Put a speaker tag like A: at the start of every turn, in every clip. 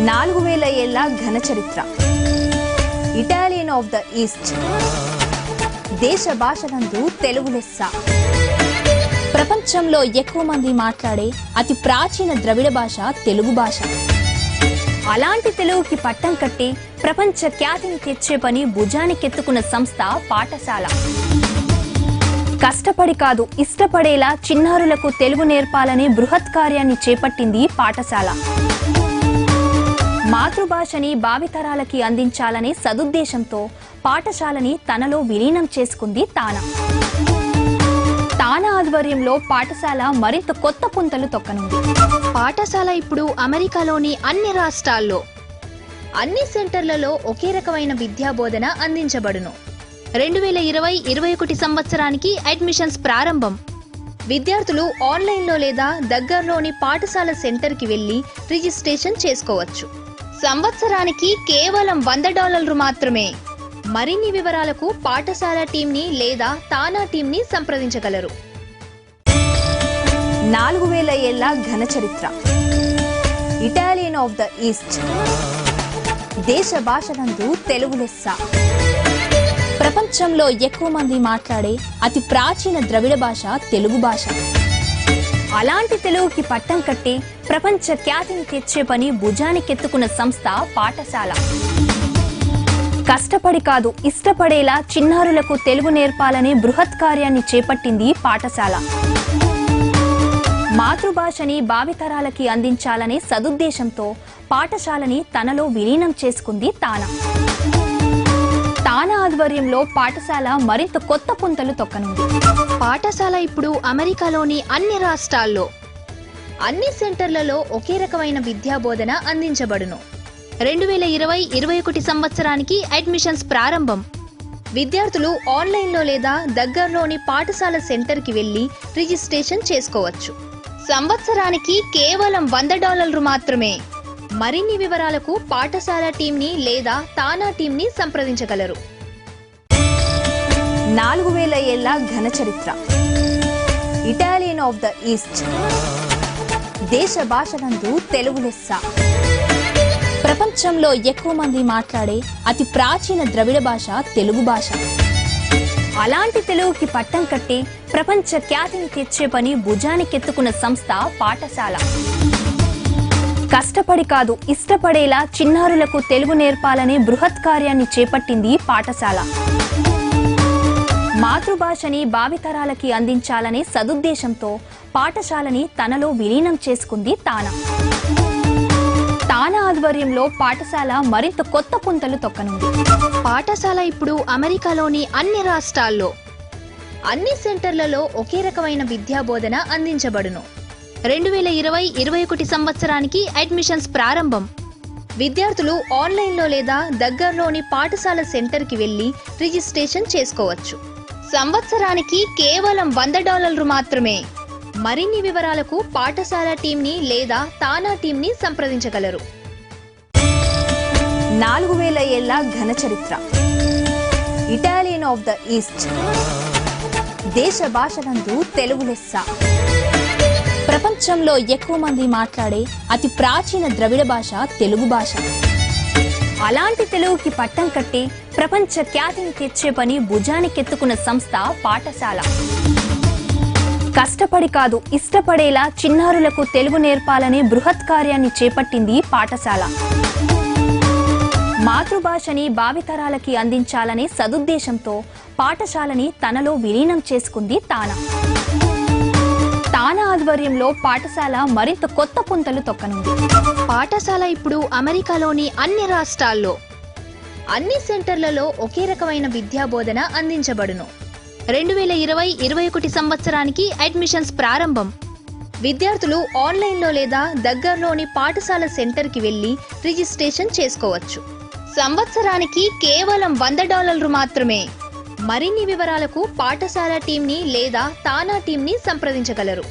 A: 4000 ఏళ్ల ఘన చరిత్ర. Italian of the east. దేశ భాషలందు తెలుగు లెస్స. ప్రపంచంలో ఎక్కువ మంది మాట్లాడే అతి ప్రాచీన ద్రవిడ భాష తెలుగు భాష. అలాంటి తెలుగుకి పట్టం కట్టి ప్రపంచ ఖ్యాతిని తెచ్చే పని భుజానికెత్తుకున్న సంస్థ పాఠశాల. కష్టపడి కాదు ఇష్టపడేలా చిన్నారులకు తెలుగు నేర్పాలనే బృహత్ కార్యాన్ని చేపట్టింది పాఠశాల. మాతృభాషని భావితరాలకి అందించాలనే సదుద్దేశంతో పాఠశాలని తనలో విలీనం చేసుకుంది తానా. తానా ఆధ్వర్యంలో పాఠశాల మరింత కొత్త పుంతలు తొక్కనుంది. పాఠశాల ఇప్పుడు అమెరికాలోని అన్ని రాష్ట్రాల్లో అన్ని సెంటర్లలో ఒకే రకమైన విద్యా బోధన అందించబడును. 2020-21 సంవత్సరానికి అడ్మిషన్స్ ప్రారంభం. విద్యార్థులు ఆన్లైన్లో లేదా దగ్గరలోని పాఠశాల సెంటర్కి వెళ్లి రిజిస్ట్రేషన్ చేసుకోవచ్చు. సంవత్సరానికి కేవలం $100 మాత్రమే. మరిన్ని వివరాలకు పాఠశాల టీంని లేదా తానా టీంని సంప్రదించగలరు. 4000 ఏళ్ల ఘన చరిత్ర. Italian of the east. దేశ భాషలందు తెలుగు లెస్స. ప్రపంచంలో ఎక్కువ మంది మాట్లాడే అతి ప్రాచీన ద్రవిడ భాష తెలుగు భాష. అలాంటి తెలుగుకి పట్టం కట్టి ప్రపంచ ఖ్యాతిని తెచ్చే పని భుజానికెత్తుకున్న సంస్థ పాఠశాల. కష్టపడి కాదు ఇష్టపడేలా చిన్నారులకు తెలుగు నేర్పాలనే బృహత్ కార్యాన్ని చేపట్టింది పాఠశాల. మాతృభాషని భావితరాలకి అందించాలనే సదుద్దేశంతో పాఠశాలని తనలో విలీనం చేసుకుంది తానా. తానా ఆధ్వర్యంలో పాఠశాల మరింత కొత్త పుంతలు తొక్కనుంది. పాఠశాల ఇప్పుడు అమెరికాలోని అన్ని రాష్ట్రాల్లో అన్ని సెంటర్లలో ఒకే రకమైన విద్యా బోధన అందించబడును. 2020-21 సంవత్సరానికి అడ్మిషన్స్ ప్రారంభం. విద్యార్థులు ఆన్లైన్లో లేదా దగ్గరలోని పాఠశాల సెంటర్కి వెళ్లి రిజిస్ట్రేషన్ చేసుకోవచ్చు. సంవత్సరానికి కేవలం $100 మాత్రమే. మరిన్ని వివరాలకు పాఠశాల టీంని లేదా తానా టీంని సంప్రదించగలరు. 4000 ఏళ్ల ఘన చరిత్ర. Italian of the east. దేశ భాషలందు తెలుగు లెస్స. ప్రపంచంలో ఎక్కువ మంది మాట్లాడే అతి ప్రాచీన ద్రవిడ భాష తెలుగు భాష. అలాంటి తెలుగుకి పట్టం కట్టి ప్రపంచ ఖ్యాతిని తెచ్చే పని భుజానికెత్తుకున్న సంస్థ పాఠశాల. కష్టపడి కాదు ఇష్టపడేలా చిన్నారులకు తెలుగు నేర్పాలనే బృహత్ కార్యాన్ని చేపట్టింది పాఠశాల. మాతృభాషని భావితరాలకి అందించాలనే సదుద్దేశంతో పాఠశాలని తనలో విలీనం చేసుకుంది తానా. తానా ఆధ్వర్యంలో పాఠశాల మరింత కొత్త పుంతలు తొక్కనుంది. పాఠశాల ఇప్పుడు అమెరికాలోని అన్ని రాష్ట్రాల్లో అన్ని సెంటర్లలో ఒకే రకమైన విద్యా బోధన అందించబడును. 2020-21 సంవత్సరానికి అడ్మిషన్స్ ప్రారంభం. విద్యార్థులు ఆన్లైన్లో లేదా దగ్గరలోని పాఠశాల సెంటర్కి వెళ్లి రిజిస్ట్రేషన్ చేసుకోవచ్చు. సంవత్సరానికి కేవలం $100 మాత్రమే. మరిన్ని వివరాలకు పాఠశాల టీంని లేదా తానా టీంని సంప్రదించగలరు. 4000 ఏళ్ల ఘన చరిత్ర. Italian of the east. దేశ భాషలందు తెలుగు లెస్స. ప్రపంచంలో ఎక్కువ మంది మాట్లాడే అతి ప్రాచీన ద్రవిడ భాష తెలుగు భాష. అలాంటి తెలుగుకి పట్టం కట్టి ప్రపంచ ఖ్యాతిని తెచ్చే పని భుజానికెత్తుకున్న సంస్థ పాఠశాల. కష్టపడి కాదు ఇష్టపడేలా చిన్నారులకు తెలుగు నేర్పాలనే బృహత్ కార్యాన్ని చేపట్టింది పాఠశాల. మాతృభాషని భావితరాలకి అందించాలనే సదుద్దేశంతో పాఠశాలని తనలో విలీనం చేసుకుంది తానా. తానా ఆధ్వర్యంలో పాఠశాల మరింత కొత్త పుంతలు తొక్కనుంది. పాఠశాల ఇప్పుడు అమెరికాలోని అన్ని రాష్ట్రాల్లో అన్ని సెంటర్లలో ఒకే రకమైన విద్యా బోధన అందించబడును. 2020-21 సంవత్సరానికి అడ్మిషన్స్ ప్రారంభం. విద్యార్థులు ఆన్లైన్లో లేదా దగ్గరలోని పాఠశాల సెంటర్కి వెళ్లి రిజిస్ట్రేషన్ చేసుకోవచ్చు. సంవత్సరానికి కేవలం $100 మాత్రమే. మరిన్ని వివరాలకు పాఠశాల టీంని లేదా తానా టీంని సంప్రదించగలరు.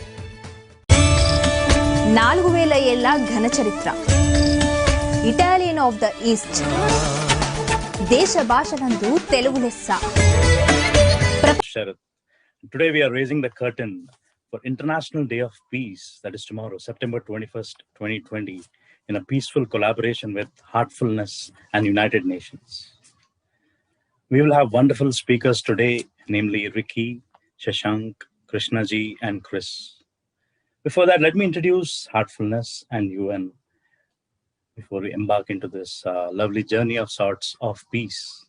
A: 4000 ఏళ్ల ఘన చరిత్ర. Italian of the east. దేశ భాషలందు తెలుగు లెస్స.
B: Today we are raising the curtain for International Day of Peace, that is tomorrow, September 21st, 2020, in a peaceful collaboration with Heartfulness and United Nations. We will have wonderful speakers today, namely Ricky, Shashank, Krishnaji, and Chris. Before that, let me introduce Heartfulness and UN before we embark into this lovely journey of sorts of peace.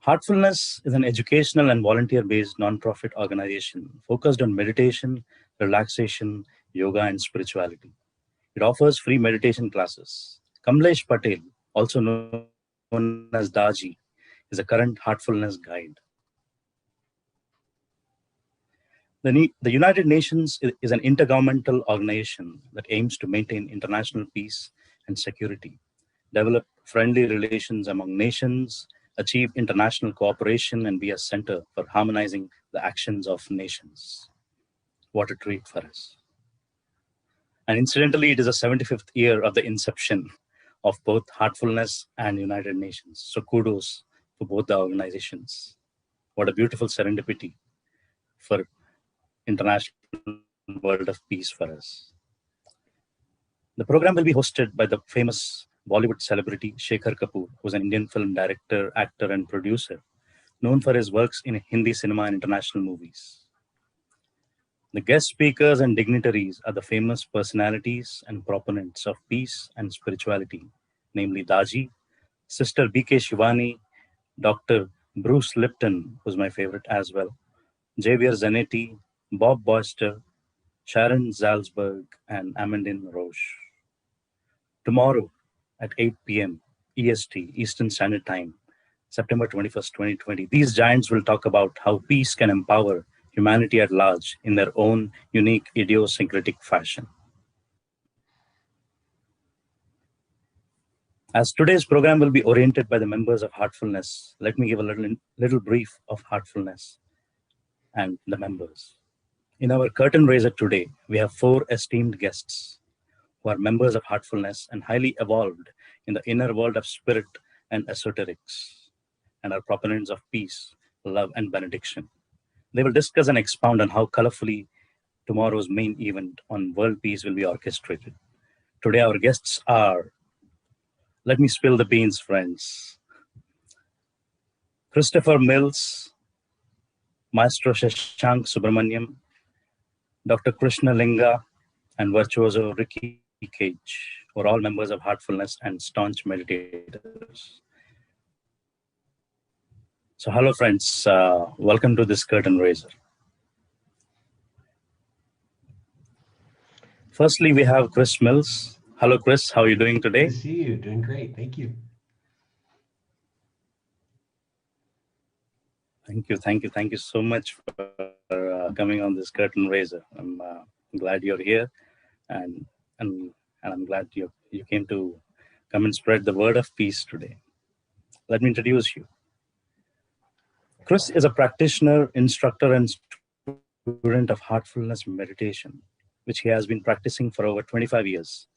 B: Heartfulness is an educational and volunteer-based nonprofit organization focused on meditation, relaxation, yoga, and spirituality. It offers free meditation classes. Kamlesh Patel, also known as Daji, is a current Heartfulness guide. The United Nations is an intergovernmental organization that aims to maintain international peace and security, develop friendly relations among nations, achieve international cooperation, and be a center for harmonizing the actions of nations. What a treat for us. And incidentally, it is the 75th year of the inception of both Heartfulness and United Nations. So kudos for both the organizations. What a beautiful serendipity for international world of peace for us. The program will be hosted by the famous Bollywood celebrity Shekhar Kapoor, who is an Indian film director, actor, and producer, known for his works in Hindi cinema and international movies. The guest speakers and dignitaries are the famous personalities and proponents of peace and spirituality, namely Daji, Sister B.K. Shivani, Dr. Bruce Lipton, who's my favorite as well, Javier Zanetti, Bob Boyster, Sharon Zalzberg, and Amandine Roche. Tomorrow at 8 p.m. EST, Eastern Standard Time, September 21st, 2020, these giants will talk about how peace can empower humanity at large in their own unique idiosyncratic fashion. As today's program will be oriented by the members of Heartfulness, let me give a little brief of Heartfulness and the members. In our curtain raiser today, we have 4 esteemed guests who are members of Heartfulness and highly evolved in the inner world of spirit and esoterics, and are proponents of peace, love, and benediction. They will discuss and expound on how colorfully tomorrow's main event on world peace will be orchestrated. Today, our guests are, let me spill the beans, friends. Christopher Mills, Maestro Shashank Subramaniam, Dr. Krishna Linga, and virtuoso Ricky Cage were all members of Heartfulness and staunch meditators. So hello friends, welcome to this curtain raiser. Firstly, we have Chris Mills. Hello Chris, how are you doing today?
C: Good to see you, doing great, thank you.
B: Thank you so much for coming on this curtain raiser. I'm glad you're here, and I'm glad you came to come and spread the word of peace today. Let me introduce you. Chris is a practitioner, instructor, and student of Heartfulness meditation, which he has been practicing for over 25 years.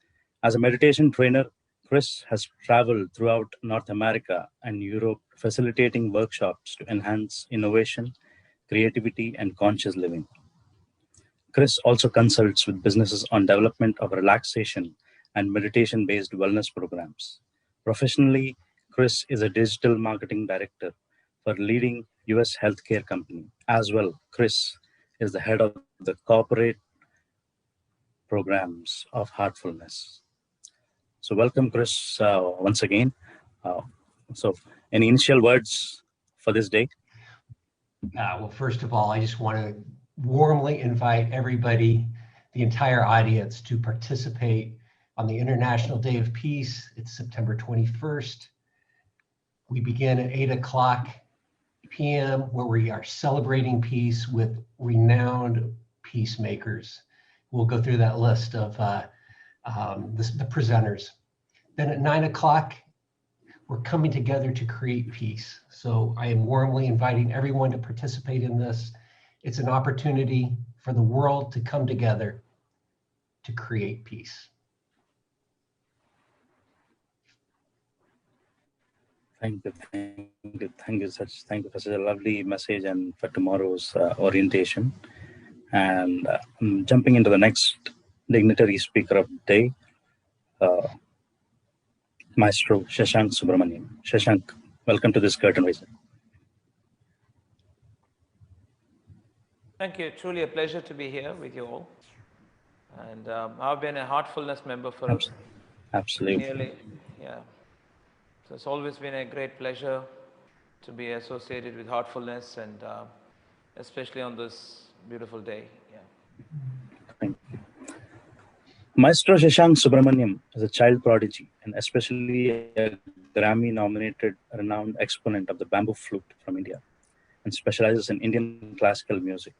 B: As a meditation trainer, Chris has traveled throughout North America and Europe, facilitating workshops to enhance innovation, creativity, and conscious living. Chris also consults with businesses on development of relaxation and meditation-based wellness programs. Professionally, Chris is a digital marketing director for a leading US healthcare company. As well, Chris is the head of the corporate programs of Heartfulness. So welcome, Chris, once again. So any initial words for this day?
C: Well, first of all, I just want to warmly invite everybody, the entire audience, to participate on the International Day of Peace. It's September 21st. We begin at 8 p.m. where we are celebrating peace with renowned peacemakers. We'll go through that list of the presenters. Then at 9 o'clock, we're coming together to create peace. So I am warmly inviting everyone to participate in this. It's an opportunity for the world to come together to create peace.
B: Thank you for such a lovely message and for tomorrow's orientation. And jumping into the next dignitary speaker of the day, Maestro Shashank Subramaniam. Shashank, welcome to this curtain raiser.
D: Thank you. Truly a pleasure to be here with you all. And I've been a Heartfulness member for
B: Absolutely.
D: nearly, yeah. So it's always been a great pleasure to be associated with Heartfulness, and especially on this beautiful day. Yeah.
B: Thank you. Maestro Shashank Subramaniam is a child prodigy and especially a Grammy-nominated renowned exponent of the bamboo flute from India and specializes in Indian classical music.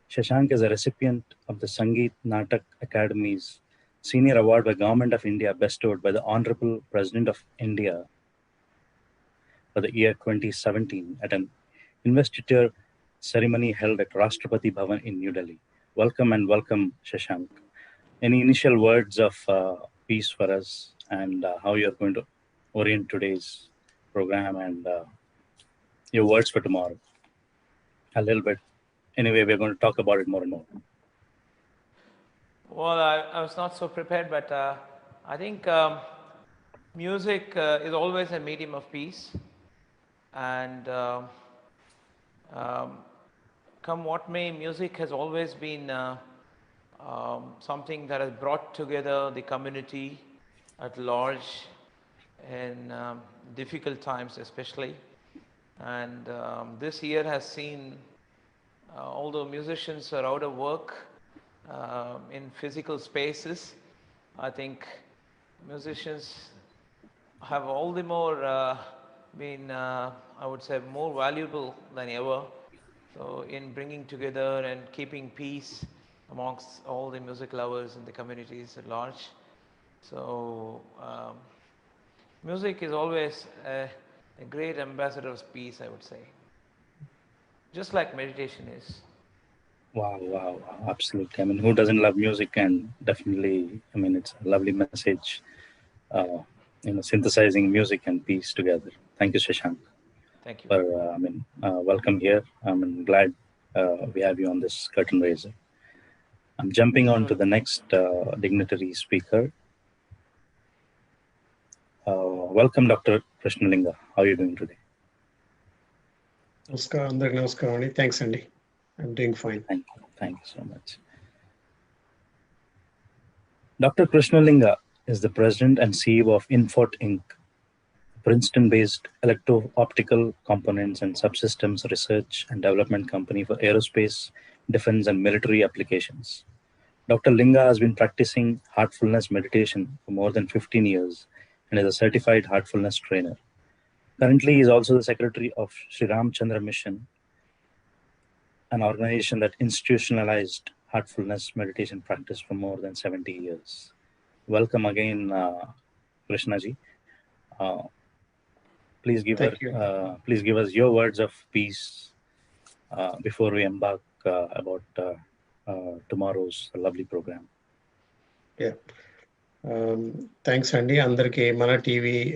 B: Shashank is a recipient of the Sangeet Natak Academy's Senior Award by Government of India bestowed by the Honorable President of India for the year 2017 at an investiture ceremony held at Rashtrapati Bhavan in New Delhi. Welcome and welcome, Shashank. Any initial words of peace for us and how you're going to orient today's program and your words for tomorrow? A little bit. Anyway, we're going to talk about it more and more.
D: Well, I was not so prepared, but I think music is always a medium of peace. And come what may, music has always been something that has brought together the community at large in difficult times especially. And this year has seen, although musicians are out of work in physical spaces, I think musicians have all the more been, I would say, more valuable than ever. So in bringing together and keeping peace amongst all the music lovers and the communities at large. So music is always a great ambassador of peace, I would say. Just like meditation is.
B: Wow, absolutely. I mean, who doesn't love music? And definitely, I mean, it's a lovely message, synthesizing music and peace together. Thank you, Shashank.
D: Thank you.
B: For, welcome here. I'm glad we have you on this curtain raiser. I'm jumping on to the next dignitary speaker. Welcome, Dr. Krishnalinga. How are you doing today?
E: Namaskar, thanks, Andy. I'm doing fine.
B: Thank you so much. Dr. Krishnalinga is the president and CEO of Infort Inc., Princeton-based electro-optical components and subsystems research and development company for aerospace, defense, and military applications. Dr. Linga has been practicing heartfulness meditation for more than 15 years and is a certified heartfulness trainer. Currently, he is also the secretary of Sri Ramchandra Mission, an organization that institutionalized heartfulness meditation practice for more than 70 years. Welcome again, Krishnaji. Please give us your words of peace before we embark about tomorrow's lovely program.
E: Yeah. Thanks, Andy. Andarki Mana TV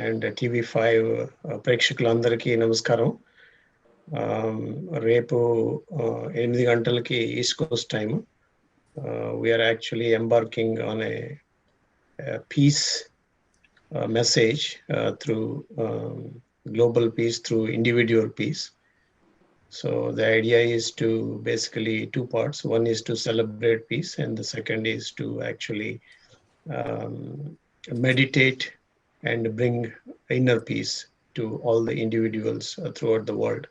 E: and TV5 ప్రేక్షకులందరికీ నమస్కారం. రేపు 8 గంటలకి east Coast time. We are actually embarking on a peace message through global peace, through individual peace. So the idea is to basically two parts. One is to celebrate peace, and the second is to actually meditate and bring inner peace to all the individuals throughout the world.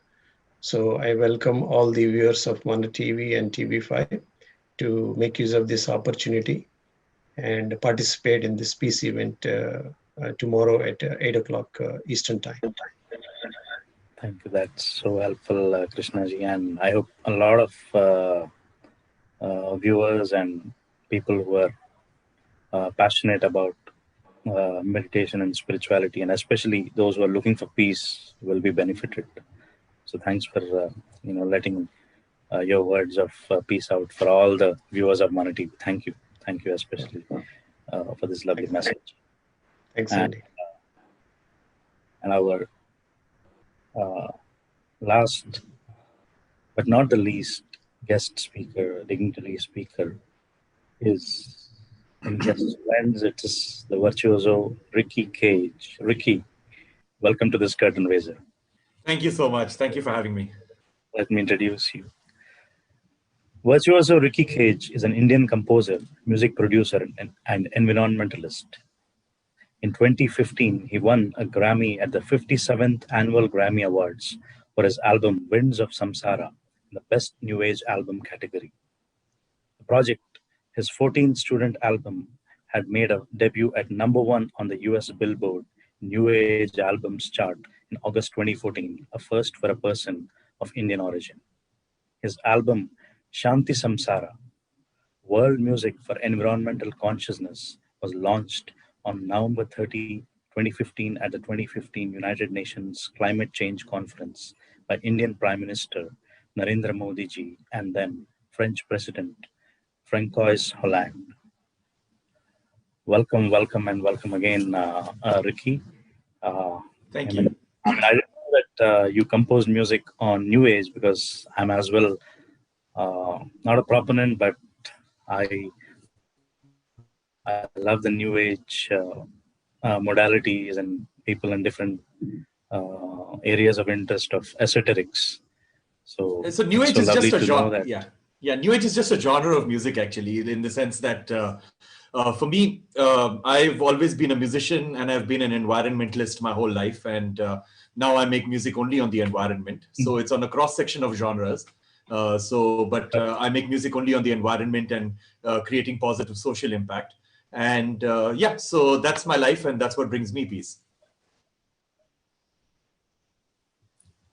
E: So I welcome all the viewers of Mana TV and TV5 to make use of this opportunity and participate in this peace event tomorrow at 8 o'clock Eastern time.
B: Thank you. That's so helpful, Krishnaji. And I hope a lot of viewers and people who are passionate about meditation and spirituality, and especially those who are looking for peace, will be benefited. So thanks for letting your words of peace out for all the viewers of Mana TV. Thank you especially for this lovely message.
E: Thanks, Andy.
B: And our last but not the least guest speaker, dignitary speaker, is in guest lens, it is the virtuoso Ricky Cage. Ricky, welcome to this curtain raiser.
F: Thank you so much. Thank you for having me.
B: Let me introduce you. Virtuoso Ricky Cage is an Indian composer, music producer, and environmentalist. In 2015, he won a Grammy at the 57th Annual Grammy Awards for his album Winds of Samsara in the Best New Age Album category. The project, his 14th student album, had made a debut at #1 on the US Billboard New Age Albums chart in August 2014, a first for a person of Indian origin. His album, Shanti Samsara, World Music for Environmental Consciousness, was launched on November 30, 2015 at the 2015 United Nations Climate Change Conference by Indian Prime Minister Narendra Modi ji and then French President Francois Hollande. Welcome, welcome, and welcome again, Ricky.
F: Thank you.
B: I didn't know that you composed music on New Age because I'm as well not a proponent, but I love the New Age modalities and people in different areas of interest of esoterics. So
F: New Age is just a genre.
B: Yeah,
F: New Age is just a genre of music, actually, in the sense that for me, I've always been a musician and I've been an environmentalist my whole life, and now I make music only on the environment. So it's on a cross section of genres. I make music only on the environment and creating positive social impact. And so that's my life, and that's what brings me peace.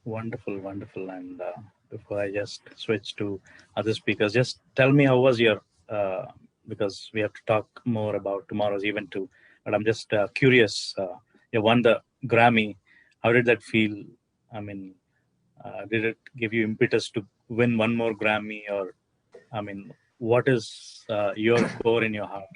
B: Wonderful, wonderful. And before I just switch to other speakers, just tell me how was your, because we have to talk more about tomorrow's event too, but I'm just curious, you won the Grammy. How did that feel? I mean, did it give you impetus to win one more Grammy, or, I mean, what is your core in your heart?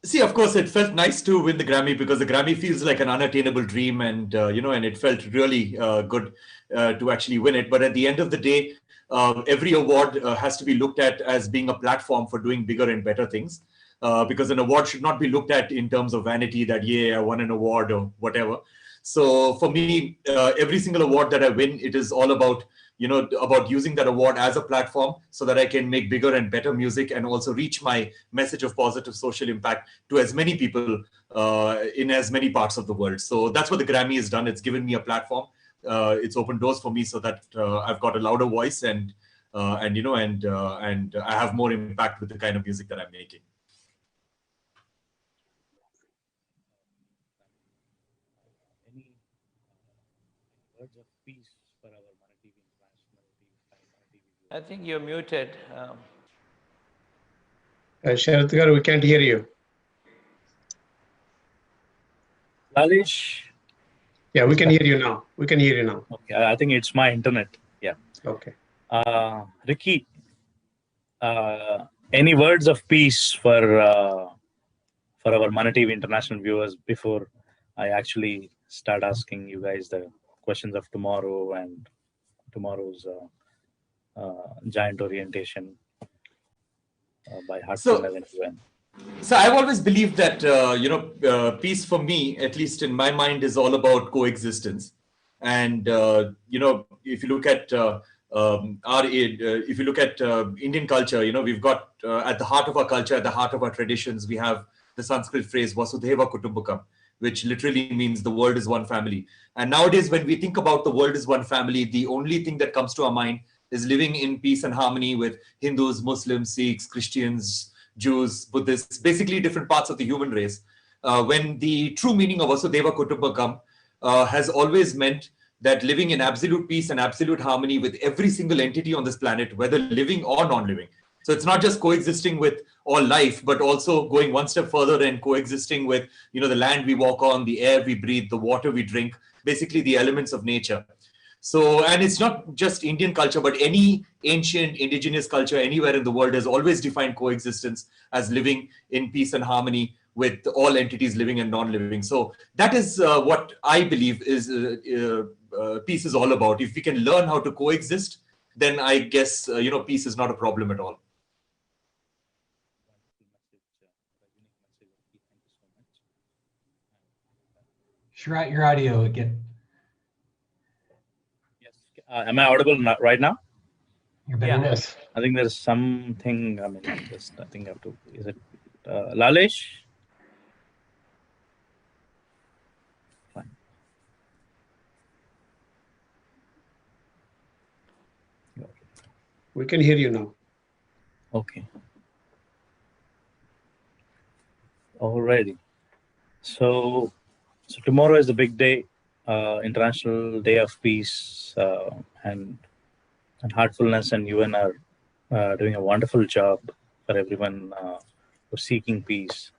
F: See, of course, it felt nice to win the Grammy because the Grammy feels like an unattainable dream, and and it felt really good to actually win it. But at the end of the day, every award has to be looked at as being a platform for doing bigger and better things. Because an award should not be looked at in terms of vanity, that yeah, I won an award or whatever. So for me, every single award that I win, it is all about about using that award as a platform so that I can make bigger and better music and also reach my message of positive social impact to as many people in as many parts of the world. So that's what the Grammy has done. It's given me a platform. It's opened doors for me so that I've got a louder voice and I have more impact with the kind of music that I'm making.
B: Any words of peace for our Marathi international TV?
D: I think you're muted.
E: Sharath garu, we can't hear you.
B: Lalish?
E: Yeah, we can hear you now. We can hear you now.
B: Okay, I think it's my internet. Yeah.
E: Okay.
B: Ricky, any words of peace for our Marathi international viewers before I actually start asking you guys the questions of tomorrow and tomorrow's giant orientation by Heartfulness and
F: So I've always believed that peace for me, at least in my mind, is all about coexistence. And if you look at Indian culture, we've got at the heart of our culture, at the heart of our traditions, we have the Sanskrit phrase Vasudhaiva Kutumbakam, which literally means the world is one family. And nowadays, when we think about the world is one family, the only thing that comes to our mind is living in peace and harmony with Hindus, Muslims, Sikhs, Christians, Jews, Buddhists, basically different parts of the human race. When the true meaning of Vasudhaiva Kutumbakam has always meant that living in absolute peace and absolute harmony with every single entity on this planet, whether living or non-living. So it's not just coexisting with all life, but also going one step further and coexisting with, the land we walk on, the air we breathe, the water we drink, basically the elements of nature. So, and it's not just Indian culture, but any ancient indigenous culture anywhere in the world has always defined coexistence as living in peace and harmony with all entities living and non-living. So that is what I believe is peace is all about. If we can learn how to coexist, then I guess, peace is not a problem at all.
C: Shrat, your audio again.
B: Yes. Am I audible right now?
C: You're better now.
E: Yes.
B: I think there's something. I mean, I think I have to. Is it Lalesh? Fine.
E: We can hear you now.
B: Okay. Alrighty. So tomorrow is the big day, International Day of Peace, and Heartfulness and UN are doing a wonderful job for everyone who's seeking peace.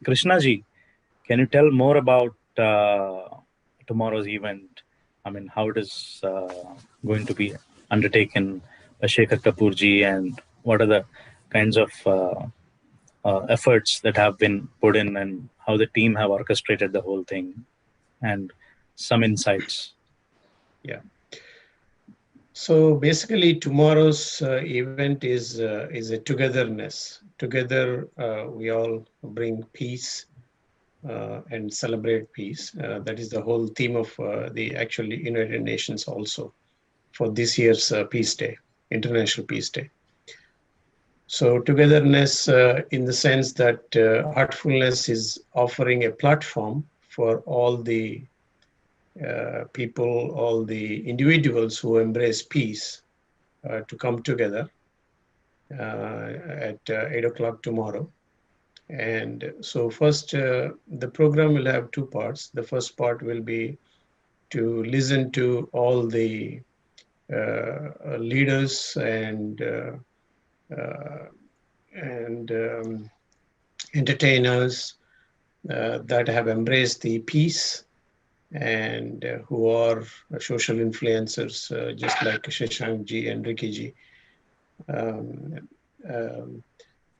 B: Krishna ji, can you tell more about tomorrow's event? I mean, how it is going to be undertaken by Shekhar Kapoor ji, and what are the kinds of efforts that have been put in, and how the team have orchestrated the whole thing, and some insights.
E: Yeah. So basically, tomorrow's event is a togetherness. Together, we all bring peace and celebrate peace. That is the whole theme of the actually United Nations also for this year's Peace Day, International Peace Day. So togetherness in the sense that Heartfulness is offering a platform for all the people, all the individuals who embrace peace to come together at 8 o'clock tomorrow. And so first, the program will have two parts. The first part will be to listen to all the leaders and entertainers that have embraced the peace and who are social influencers, just like Shashank ji and Ricky ji.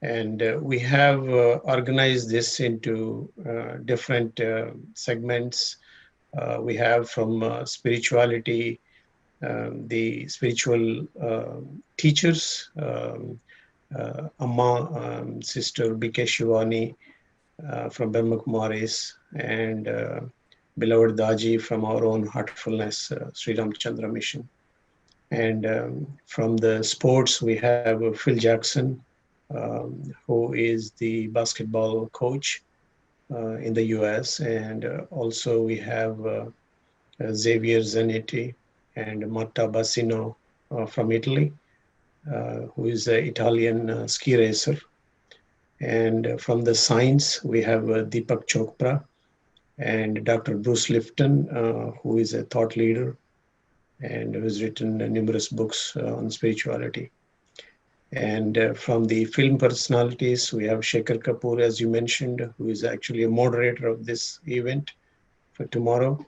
E: And we have organized this into different segments. We have from spirituality, the spiritual teachers, Amma, Sister B.K. Shivani from Brahma Kumaris, and beloved Daji from our own Heartfulness, Sri Ramchandra Mission. And from the sports, we have Phil Jackson, who is the basketball coach in the US. And also we have Xavier Zanetti and Marta Bassino from Italy, who is an Italian ski racer. And from the science, we have Deepak Chopra and Dr. Bruce Lifton, who is a thought leader and who has written numerous books on spirituality. And from the film personalities, we have Shekhar Kapoor, as you mentioned, who is actually a moderator of this event for tomorrow.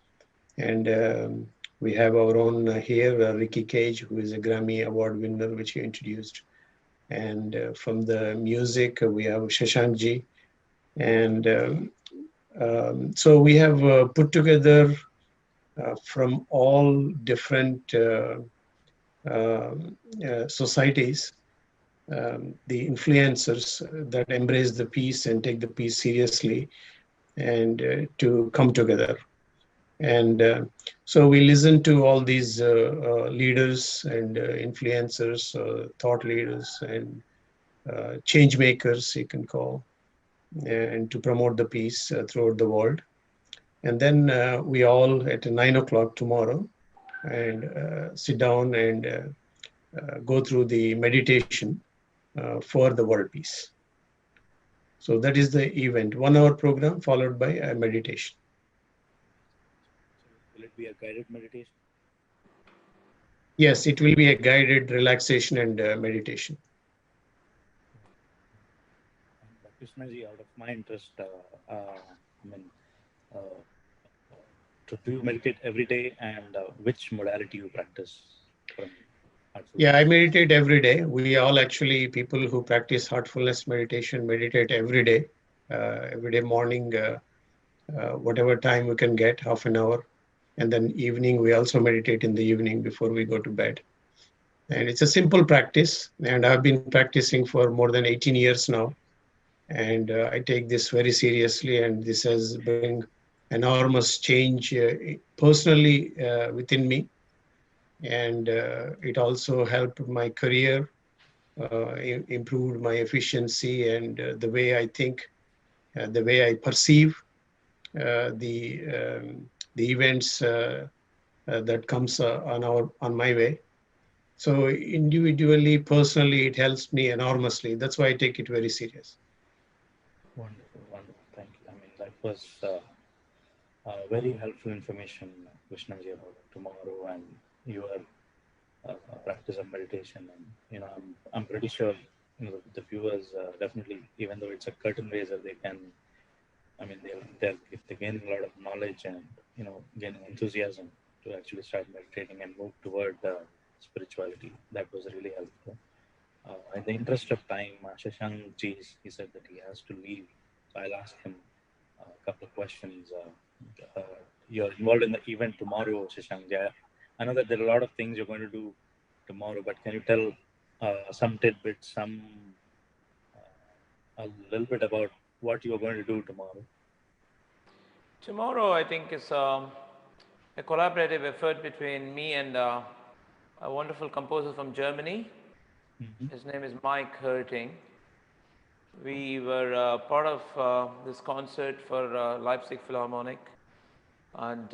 E: And we have our own here, Ricky Cage, who is a Grammy Award winner, which you introduced. And from the music, we have Shashank ji. And so we have put together from all different societies, the influencers that embrace the peace and take the peace seriously, and to come together. And so we listen to all these leaders and influencers, thought leaders and change makers, you can call, and to promote the peace throughout the world. And then we all at 9 o'clock tomorrow and sit down and go through the meditation for the world peace. So that is the event, 1 hour program followed by a meditation.
B: Will it be a guided meditation?
E: Yes, it will be a guided relaxation and meditation.
B: Krishna ji, out of my interest, do you meditate every day, and which modality you practice?
E: Yeah, I meditate every day. We all actually, people who practice heartfulness meditation, meditate every day morning, whatever time we can get, half an hour. And then evening, we also meditate in the evening before we go to bed. And it's a simple practice. And I've been practicing for more than 18 years now. And I take this very seriously, and this has bring enormous change personally within me. And it also helped my career, improved my efficiency and the way I think, the way I perceive the events that comes on my way. So individually, personally, it helps me enormously. That's why I take it very serious.
B: Wonderful, wonderful. Thank you. I mean, that was very helpful information, Vishnuji, about tomorrow and your practice of meditation. And I'm pretty sure the viewers definitely, even though it's a curtain raiser, they can. I mean, if they gain a lot of knowledge and gaining enthusiasm to actually start meditating and move toward spirituality. That was really helpful. In the interest of time, Shashank Ji, he said that he has to leave. So I'll ask him a couple of questions. You're involved in the event tomorrow, Shashank Ji. I know that there are a lot of things you're going to do tomorrow, but can you tell some tidbits, a little bit about what you are going to do tomorrow?
D: Tomorrow, I think, is a collaborative effort between me and a wonderful composer from Germany. His name is Mike Herting. We were part of this concert for Leipzig Philharmonic, and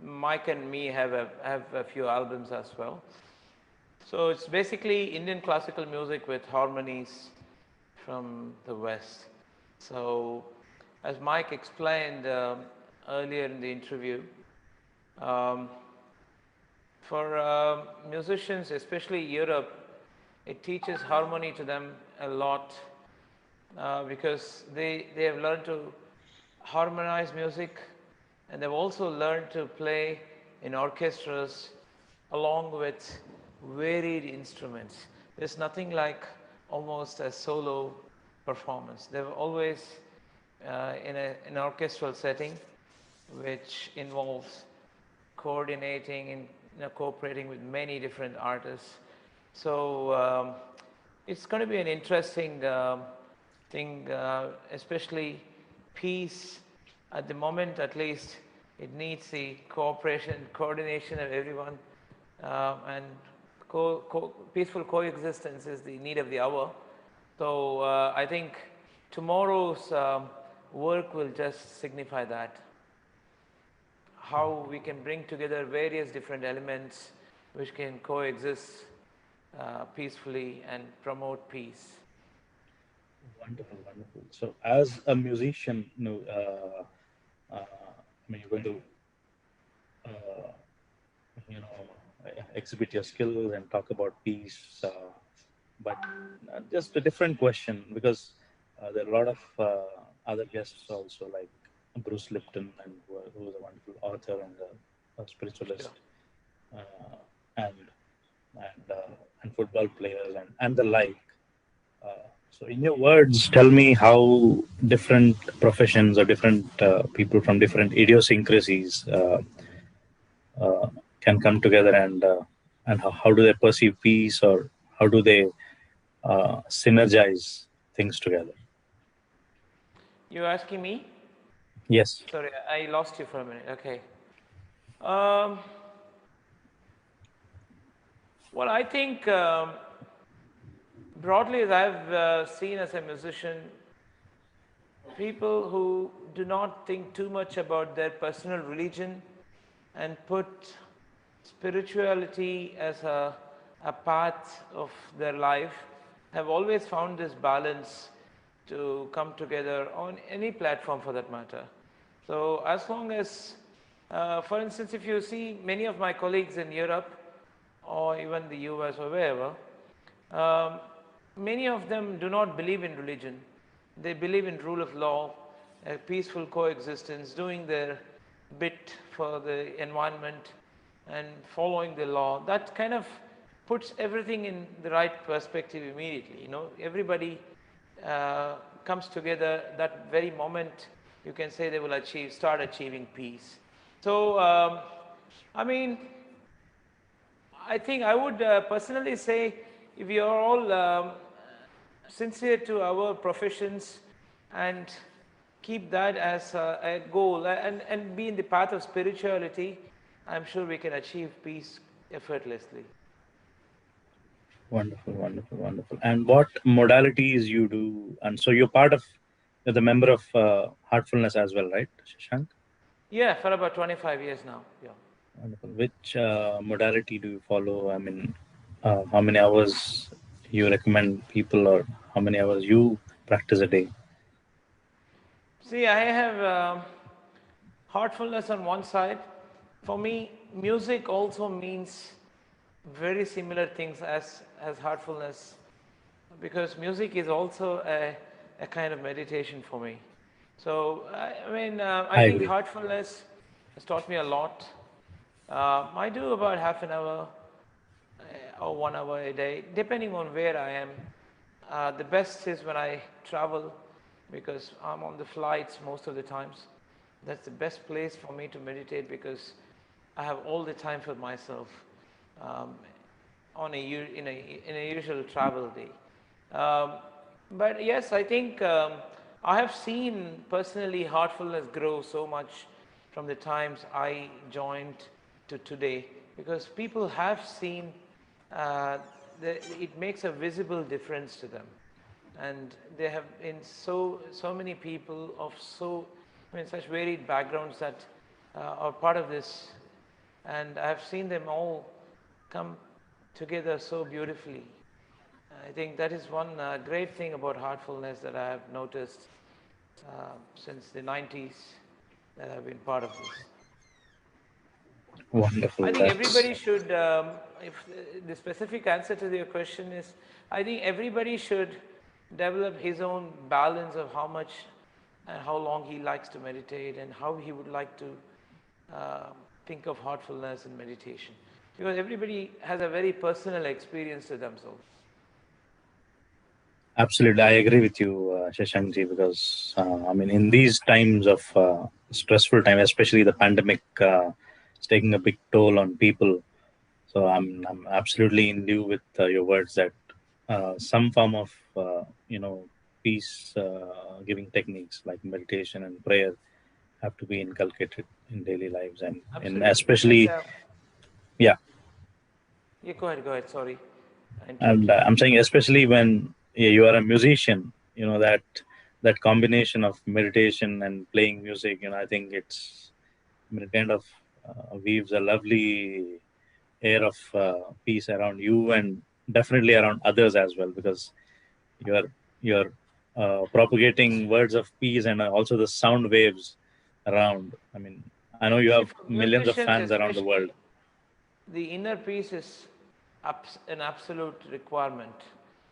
D: Mike and me have a few albums as well. So it's basically Indian classical music with harmonies from the West. So as Mike explained earlier in the interview, for musicians, especially Europe, it teaches harmony to them a lot because they have learned to harmonize music, and they've also learned to play in orchestras along with varied instruments. There's nothing like almost a solo performance. They've always in an orchestral setting, which involves coordinating and cooperating with many different artists. So it's going to be an interesting thing, especially peace. At the moment, at least, it needs the cooperation, coordination of everyone, and peaceful coexistence is the need of the hour. So I think tomorrow's work will just signify that. How we can bring together various different elements which can coexist peacefully and promote peace.
B: Wonderful, wonderful. So, as a musician, I mean, you're going to, exhibit your skills and talk about peace. But just a different question, because there are a lot of other guests also, like Bruce Lipton, and who is a wonderful author and a spiritualist, and football players and the like. So, in your words, tell me how different professions or different people from different idiosyncrasies can come together, and how do they perceive peace, or how do they synergize things together?
D: You asking me?
B: Yes.
D: Sorry, I lost you for a minute. Okay. Well, I think broadly, as I've seen as a musician, people who do not think too much about their personal religion and put spirituality as a path of their life have always found this balance to come together on any platform for that matter. So as long as, for instance, if you see many of my colleagues in Europe or even the US or wherever, many of them do not believe in religion. They believe in rule of law, a peaceful coexistence, doing their bit for the environment and following the law. That kind of puts everything in the right perspective immediately. Everybody comes together that very moment. You can say they will start achieving peace. So, I mean, I think I would personally say, if you are all sincere to our professions and keep that as a goal and be in the path of spirituality, I'm sure we can achieve peace effortlessly.
B: Wonderful, wonderful, wonderful. And what modalities you do? And so you're the member of Heartfulness as well, right, Shashank?
D: Yeah, for about 25 years now. Yeah.
B: Wonderful. Which modality do you follow? I mean, how many hours you recommend people, or how many hours you practice a day?
D: See, I have heartfulness on one side. For me, music also means very similar things as heartfulness, because music is also a kind of meditation for me. So, I
B: I
D: think
B: agree.
D: heartfulness has taught me a lot. I do about half an hour or 1 hour a day, depending on where I am. The best is when I travel, because I'm on the flights most of the times. That's the best place for me to meditate, because I have all the time for myself in a usual travel day. But yes, I think I have seen personally heartfulness grow so much from the times I joined to today, because people have seen it makes a visible difference to them, and there have been so many people of such varied backgrounds that are part of this, and I have seen them all come together so beautifully. I think that is one great thing about heartfulness that I have noticed since the 90s that I've been part of this.
B: Wonderful.
D: I think
B: That's
D: everybody should, if the specific answer to your question is, I think everybody should develop his own balance of how much and how long he likes to meditate, and how he would like to think of heartfulness and meditation. Because everybody has a very personal experience to themselves.
B: absolutely. I agree with you, Shashankji, because I mean, in these times of stressful time, especially the pandemic, it's taking a big toll on people. So I'm absolutely in lieu with your words that some form of peace giving techniques like meditation and prayer have to be inculcated in daily lives, and
D: Absolutely.
B: especially yeah.
D: Yeah, go ahead. Sorry, I
B: And
D: interrupted you.
B: I'm saying especially when you are a musician, that combination of meditation and playing music, I think it kind of weaves a lovely air of peace around you, and definitely around others as well, because you're propagating words of peace, and also the sound waves around. I mean, I know you
D: See,
B: have
D: for
B: millions of
D: musicians
B: fans around the world.
D: especially, the inner peace is an absolute requirement.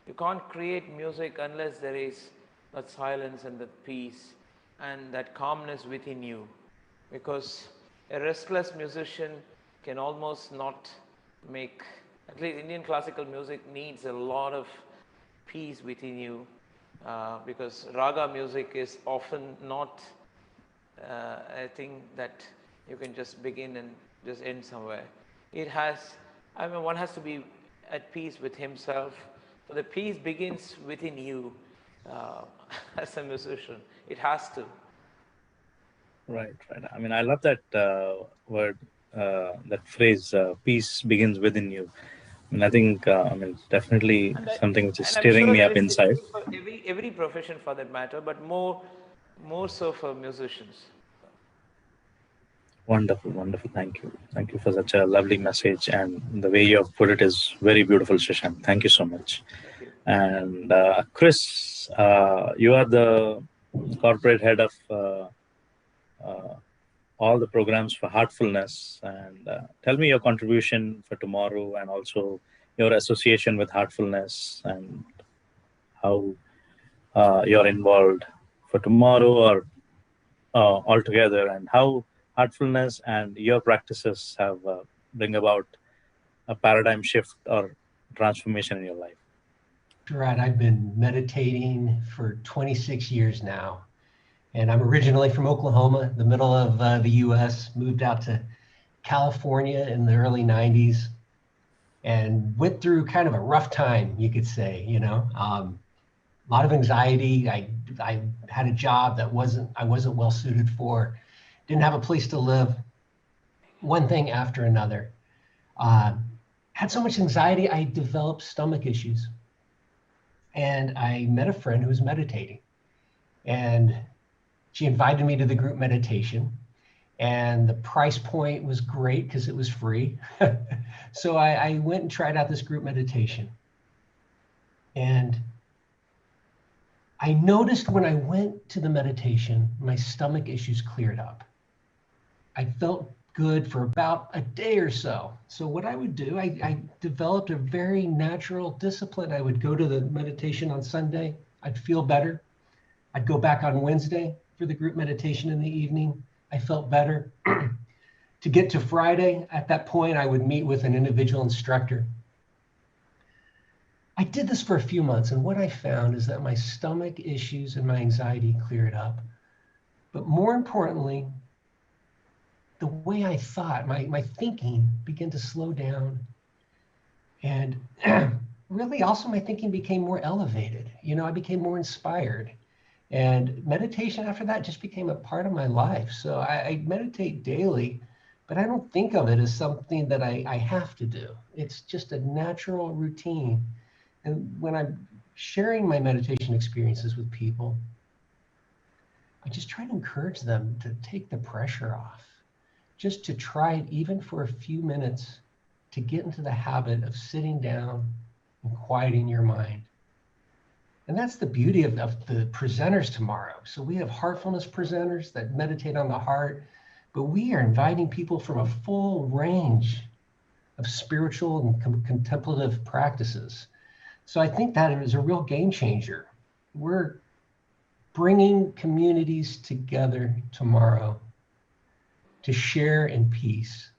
D: You can't create music unless there is that silence and that peace and that calmness within you. Because a restless musician can almost not make, at least Indian classical music needs a lot of peace within you, because raga music is often not a thing that you can just begin and just end somewhere. It has, one has to be at peace with himself. So the peace begins within you as a musician. It has to.
B: Right. I mean, I love that word, that phrase, peace begins within you. And I think, it's definitely
D: And,
B: something which is
D: and I'm
B: stirring
D: sure
B: me
D: that
B: up
D: is the
B: inside.
D: case for every profession for that matter, but more so for musicians.
B: Wonderful, wonderful. Thank you. Thank you for such a lovely message. And the way you have put it is very beautiful, Shashank. Thank you so much.
D: Thank you.
B: And Chris, you are the corporate head of all the programs for Heartfulness. And tell me your contribution for tomorrow, and also your association with Heartfulness, and how you're involved for tomorrow, or altogether, and how Heartfulness and your practices have bring about a paradigm shift or transformation in your life.
C: Right, I've been meditating for 26 years now. And I'm originally from Oklahoma, the middle of the US, moved out to California in the early 90s, and went through kind of a rough time, you could say, a lot of anxiety. I had a job that I wasn't well suited for, didn't have a place to live, one thing after another. Had so much anxiety, I developed stomach issues. And I met a friend who was meditating, and she invited me to the group meditation, and the price point was great because it was free. So I went and tried out this group meditation. And I noticed when I went to the meditation, my stomach issues cleared up. I felt good for about a day or so. So what I would do, I developed a very natural discipline. I would go to the meditation on Sunday. I'd feel better. I'd go back on Wednesday for the group meditation in the evening. I felt better. To get to Friday, at that point, I would meet with an individual instructor. I did this for a few months, and what I found is that my stomach issues and my anxiety cleared up. But more importantly, the way I thought, my thinking began to slow down. And really also my thinking became more elevated. You know, I became more inspired. And meditation after that just became a part of my life. So I meditate daily, but I don't think of it as something that I have to do. It's just a natural routine. And when I'm sharing my meditation experiences with people, I just try to encourage them to take the pressure off, just to try it even for a few minutes, to get into the habit of sitting down and quieting your mind. And that's the beauty of the presenters tomorrow. So we have heartfulness presenters that meditate on the heart, but we are inviting people from a full range of spiritual and contemplative practices. So I think that is a real game changer. We're bringing communities together tomorrow to share in peace.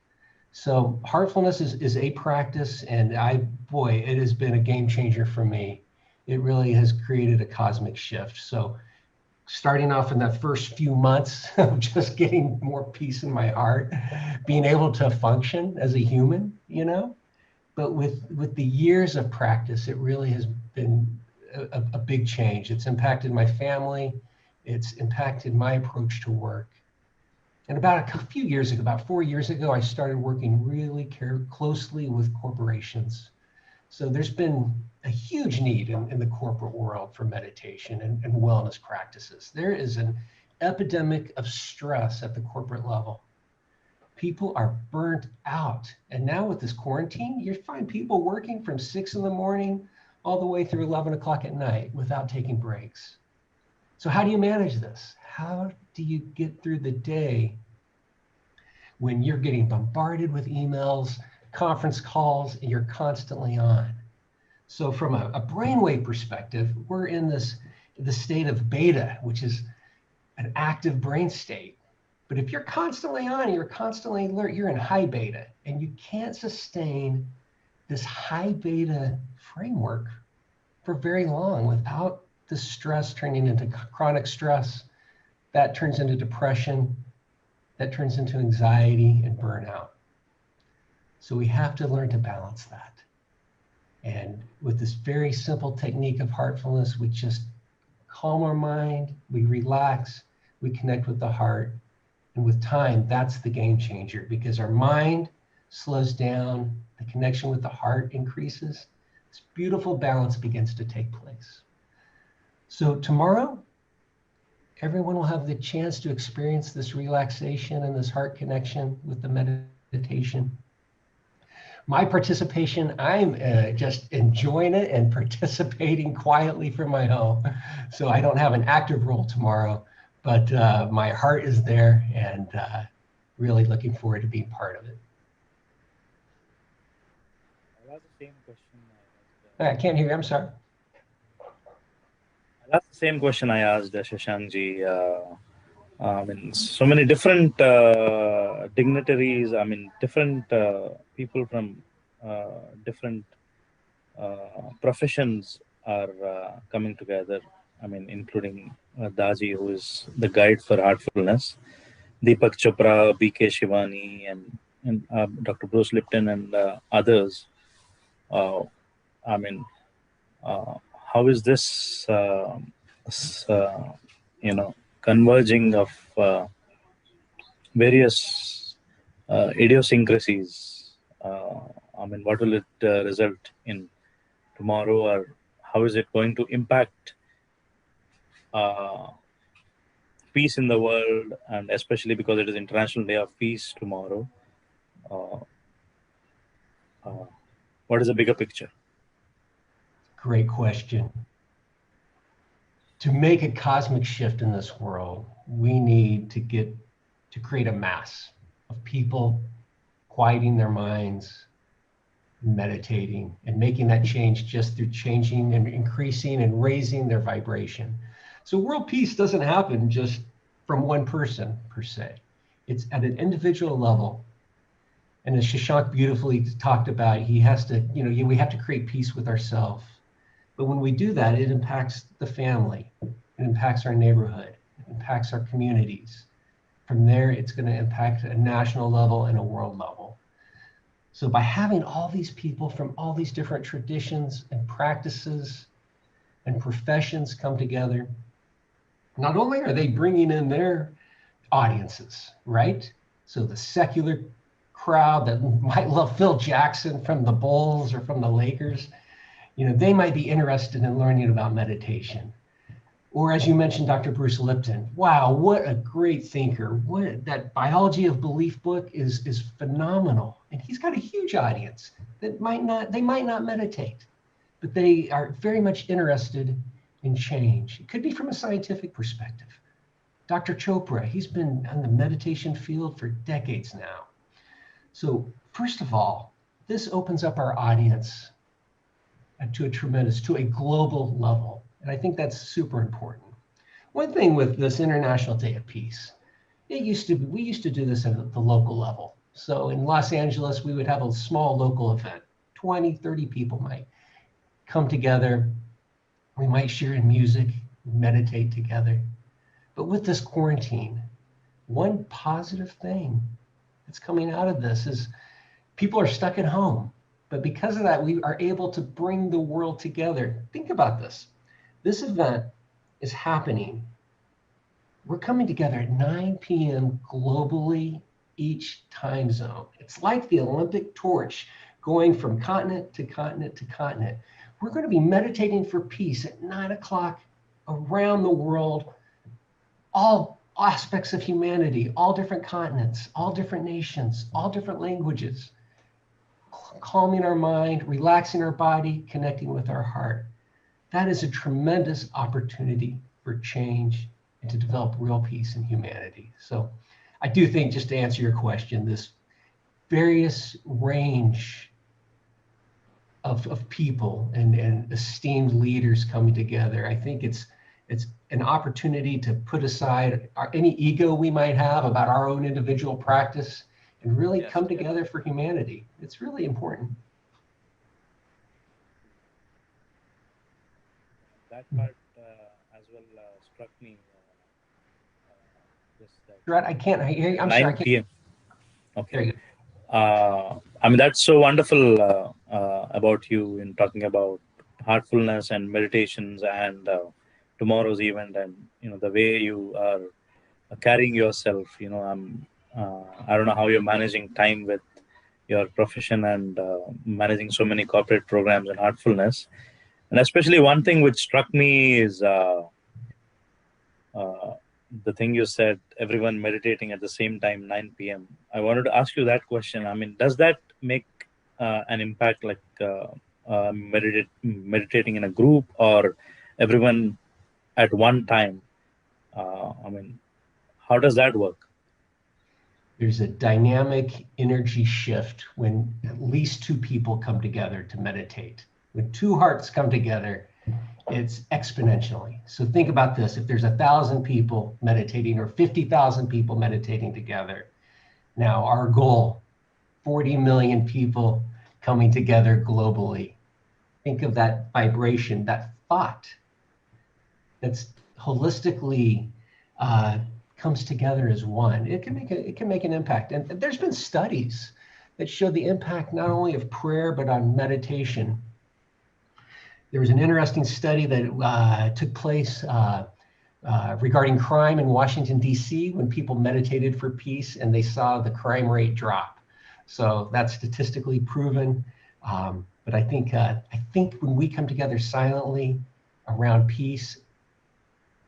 C: So heartfulness is a practice, and boy, it has been a game changer for me. It really has created a cosmic shift. So starting off in that first few months of just getting more peace in my heart, being able to function as a human, you know, but with the years of practice, it really has been a big change. It's impacted my family. It's impacted my approach to work. And about a few years ago, about 4 years ago, I started working really closely with corporations. So there's been a huge need in the corporate world for meditation and wellness practices. There is an epidemic of stress at the corporate level. People are burnt out. And now with this quarantine, you find people working from 6 in the morning all the way through 11 o'clock at night without taking breaks. So how do you manage this? How do you get through the day when you're getting bombarded with emails, conference calls, and you're constantly on? So from a brainwave perspective, we're in the state of beta, which is an active brain state. But if you're constantly on, you're constantly alert, you're in high beta, and you can't sustain this high beta framework for very long without the stress turning into chronic stress. That turns into depression, that turns into anxiety and burnout. So we have to learn to balance that. And with this very simple technique of heartfulness, we just calm our mind, we relax, we connect with the heart. And with time, that's the game changer, because our mind slows down, the connection with the heart increases. This beautiful balance begins to take place. So tomorrow, everyone will have the chance to experience this relaxation and this heart connection with the meditation. My participation, I'm just enjoying it and participating quietly from my home. So I don't have an active role tomorrow, but my heart is there, and really looking forward to being part of it.
B: I'll ask the same question.
C: I can't hear you, I'm sorry.
B: That's the same question I asked Shashankji. I mean, so many different dignitaries, I mean, different people from different professions are coming together. I mean, including Daji, who is the guide for heartfulness, Deepak Chopra, BK Shivani, and Dr. Bruce Lipton, and others. I mean, how is this, converging of various idiosyncrasies? What will it result in tomorrow, or how is it going to impact peace in the world, and especially because it is International Day of Peace tomorrow? Uh, what is the bigger picture?
C: Great question. To make a cosmic shift in this world, we need to create a mass of people quieting their minds, meditating, and making that change just through changing and increasing and raising their vibration. So world peace doesn't happen just from one person per se. It's at an individual level. And as Shashank beautifully talked about, we have to create peace with ourselves. But when we do that, it impacts the family, it impacts our neighborhood, it impacts our communities. From there, it's going to impact a national level and a world level. So by having all these people from all these different traditions and practices and professions come together, not only are they bringing in their audiences, right? So the secular crowd that might love Phil Jackson from the Bulls or from the Lakers, they might be interested in learning about meditation. Or as you mentioned, Dr. Bruce Lipton, wow, what a great thinker. That Biology of Belief book is phenomenal. And he's got a huge audience that might not meditate, but they are very much interested in change. It could be from a scientific perspective. Dr. Chopra, he's been on the meditation field for decades now. So first of all, this opens up our audience to a global level. And I think that's super important. One thing with this International Day of Peace, we used to do this at the local level. So in Los Angeles, we would have a small local event. 20, 30 people might come together. We might share in music, meditate together. But with this quarantine, one positive thing that's coming out of this is people are stuck at home. But because of that, we are able to bring the world together. Think about this. This event is happening. We're coming together at 9 p.m. globally, each time zone. It's like the Olympic torch going from continent to continent to continent. We're going to be meditating for peace at 9 o'clock around the world, all aspects of humanity, all different continents, all different nations, all different languages. Calming our mind, relaxing our body, connecting with our heart. That is a tremendous opportunity for change and to develop real peace in humanity. So I do think, just to answer your question, this various range of people and esteemed leaders coming together, I think it's an opportunity to put aside any ego we might have about our own individual practice and really come together for humanity. It's really important.
B: That part as well struck me.
C: I can't hear you. I'm
B: 9
C: sorry. 9
B: p.m. Okay. That's so wonderful about you in talking about heartfulness and meditations and tomorrow's event, and the way you are carrying yourself. I don't know how you're managing time with your profession and managing so many corporate programs and heartfulness. And especially one thing which struck me is the thing you said, everyone meditating at the same time, 9 p.m. I wanted to ask you that question. Does that make an impact, like meditating in a group or everyone at one time? How does that work?
C: There's a dynamic energy shift when at least two people come together to meditate. When two hearts come together, it's exponentially. So think about this. If there's 1,000 people meditating or 50,000 people meditating together, now our goal, 40 million people coming together globally. Think of that vibration, that thought that's holistically comes together as one. It can make an impact. And there's been studies that show the impact not only of prayer, but on meditation. There was an interesting study that took place regarding crime in Washington, D.C. when people meditated for peace, and they saw the crime rate drop. So that's statistically proven. But I think when we come together silently around peace,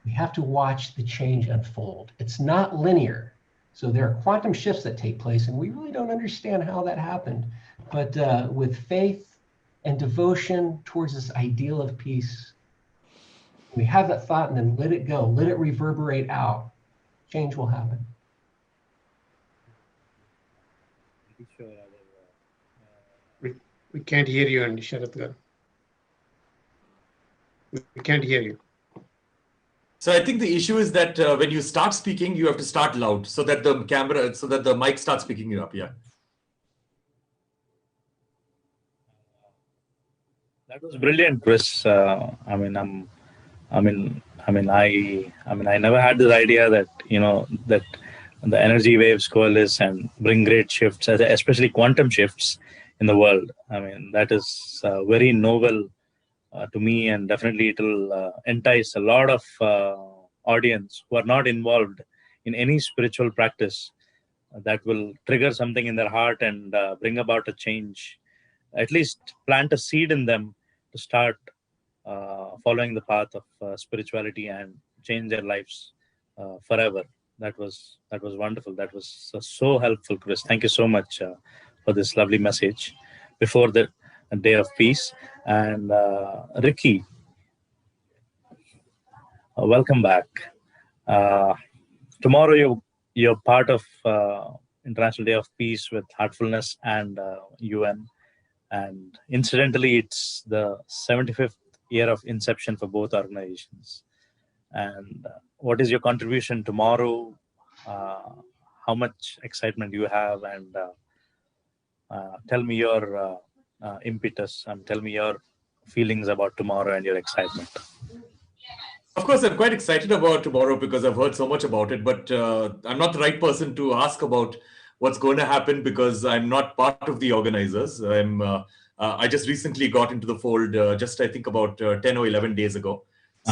C: we have to watch the change unfold. It's not linear. So there are quantum shifts that take place, and we really don't understand how that happened. But with faith and devotion towards this ideal of peace, we have that thought and then let it go, let it reverberate out, change will happen.
E: We can't hear you, and Sharath Garu. We can't hear you.
F: So I think the issue is that when you start speaking, you have to start loud so that the mic starts picking you up. Yeah.
B: That was brilliant, Chris. I never had this idea that that the energy waves coalesce and bring great shifts, especially quantum shifts in the world. I mean, that is very novel to me, and definitely it will entice a lot of audience who are not involved in any spiritual practice. That will trigger something in their heart and bring about a change. At least plant a seed in them to start following the path of spirituality and change their lives forever. That was wonderful. That was so helpful, Chris. Thank you so much for this lovely message before the Day of Peace. And Ricky, welcome back. Tomorrow you're part of International Day of Peace with Heartfulness and UN. And incidentally, it's the 75th year of inception for both organizations. And what is your contribution tomorrow? How much excitement you have? And tell me your impetus and tell me your feelings about tomorrow and your excitement.
F: Of course, I'm quite excited about tomorrow because I've heard so much about it, but I'm not the right person to ask about what's going to happen because I'm not part of the organizers. I just recently got into the fold just I think about 10 or 11 days ago.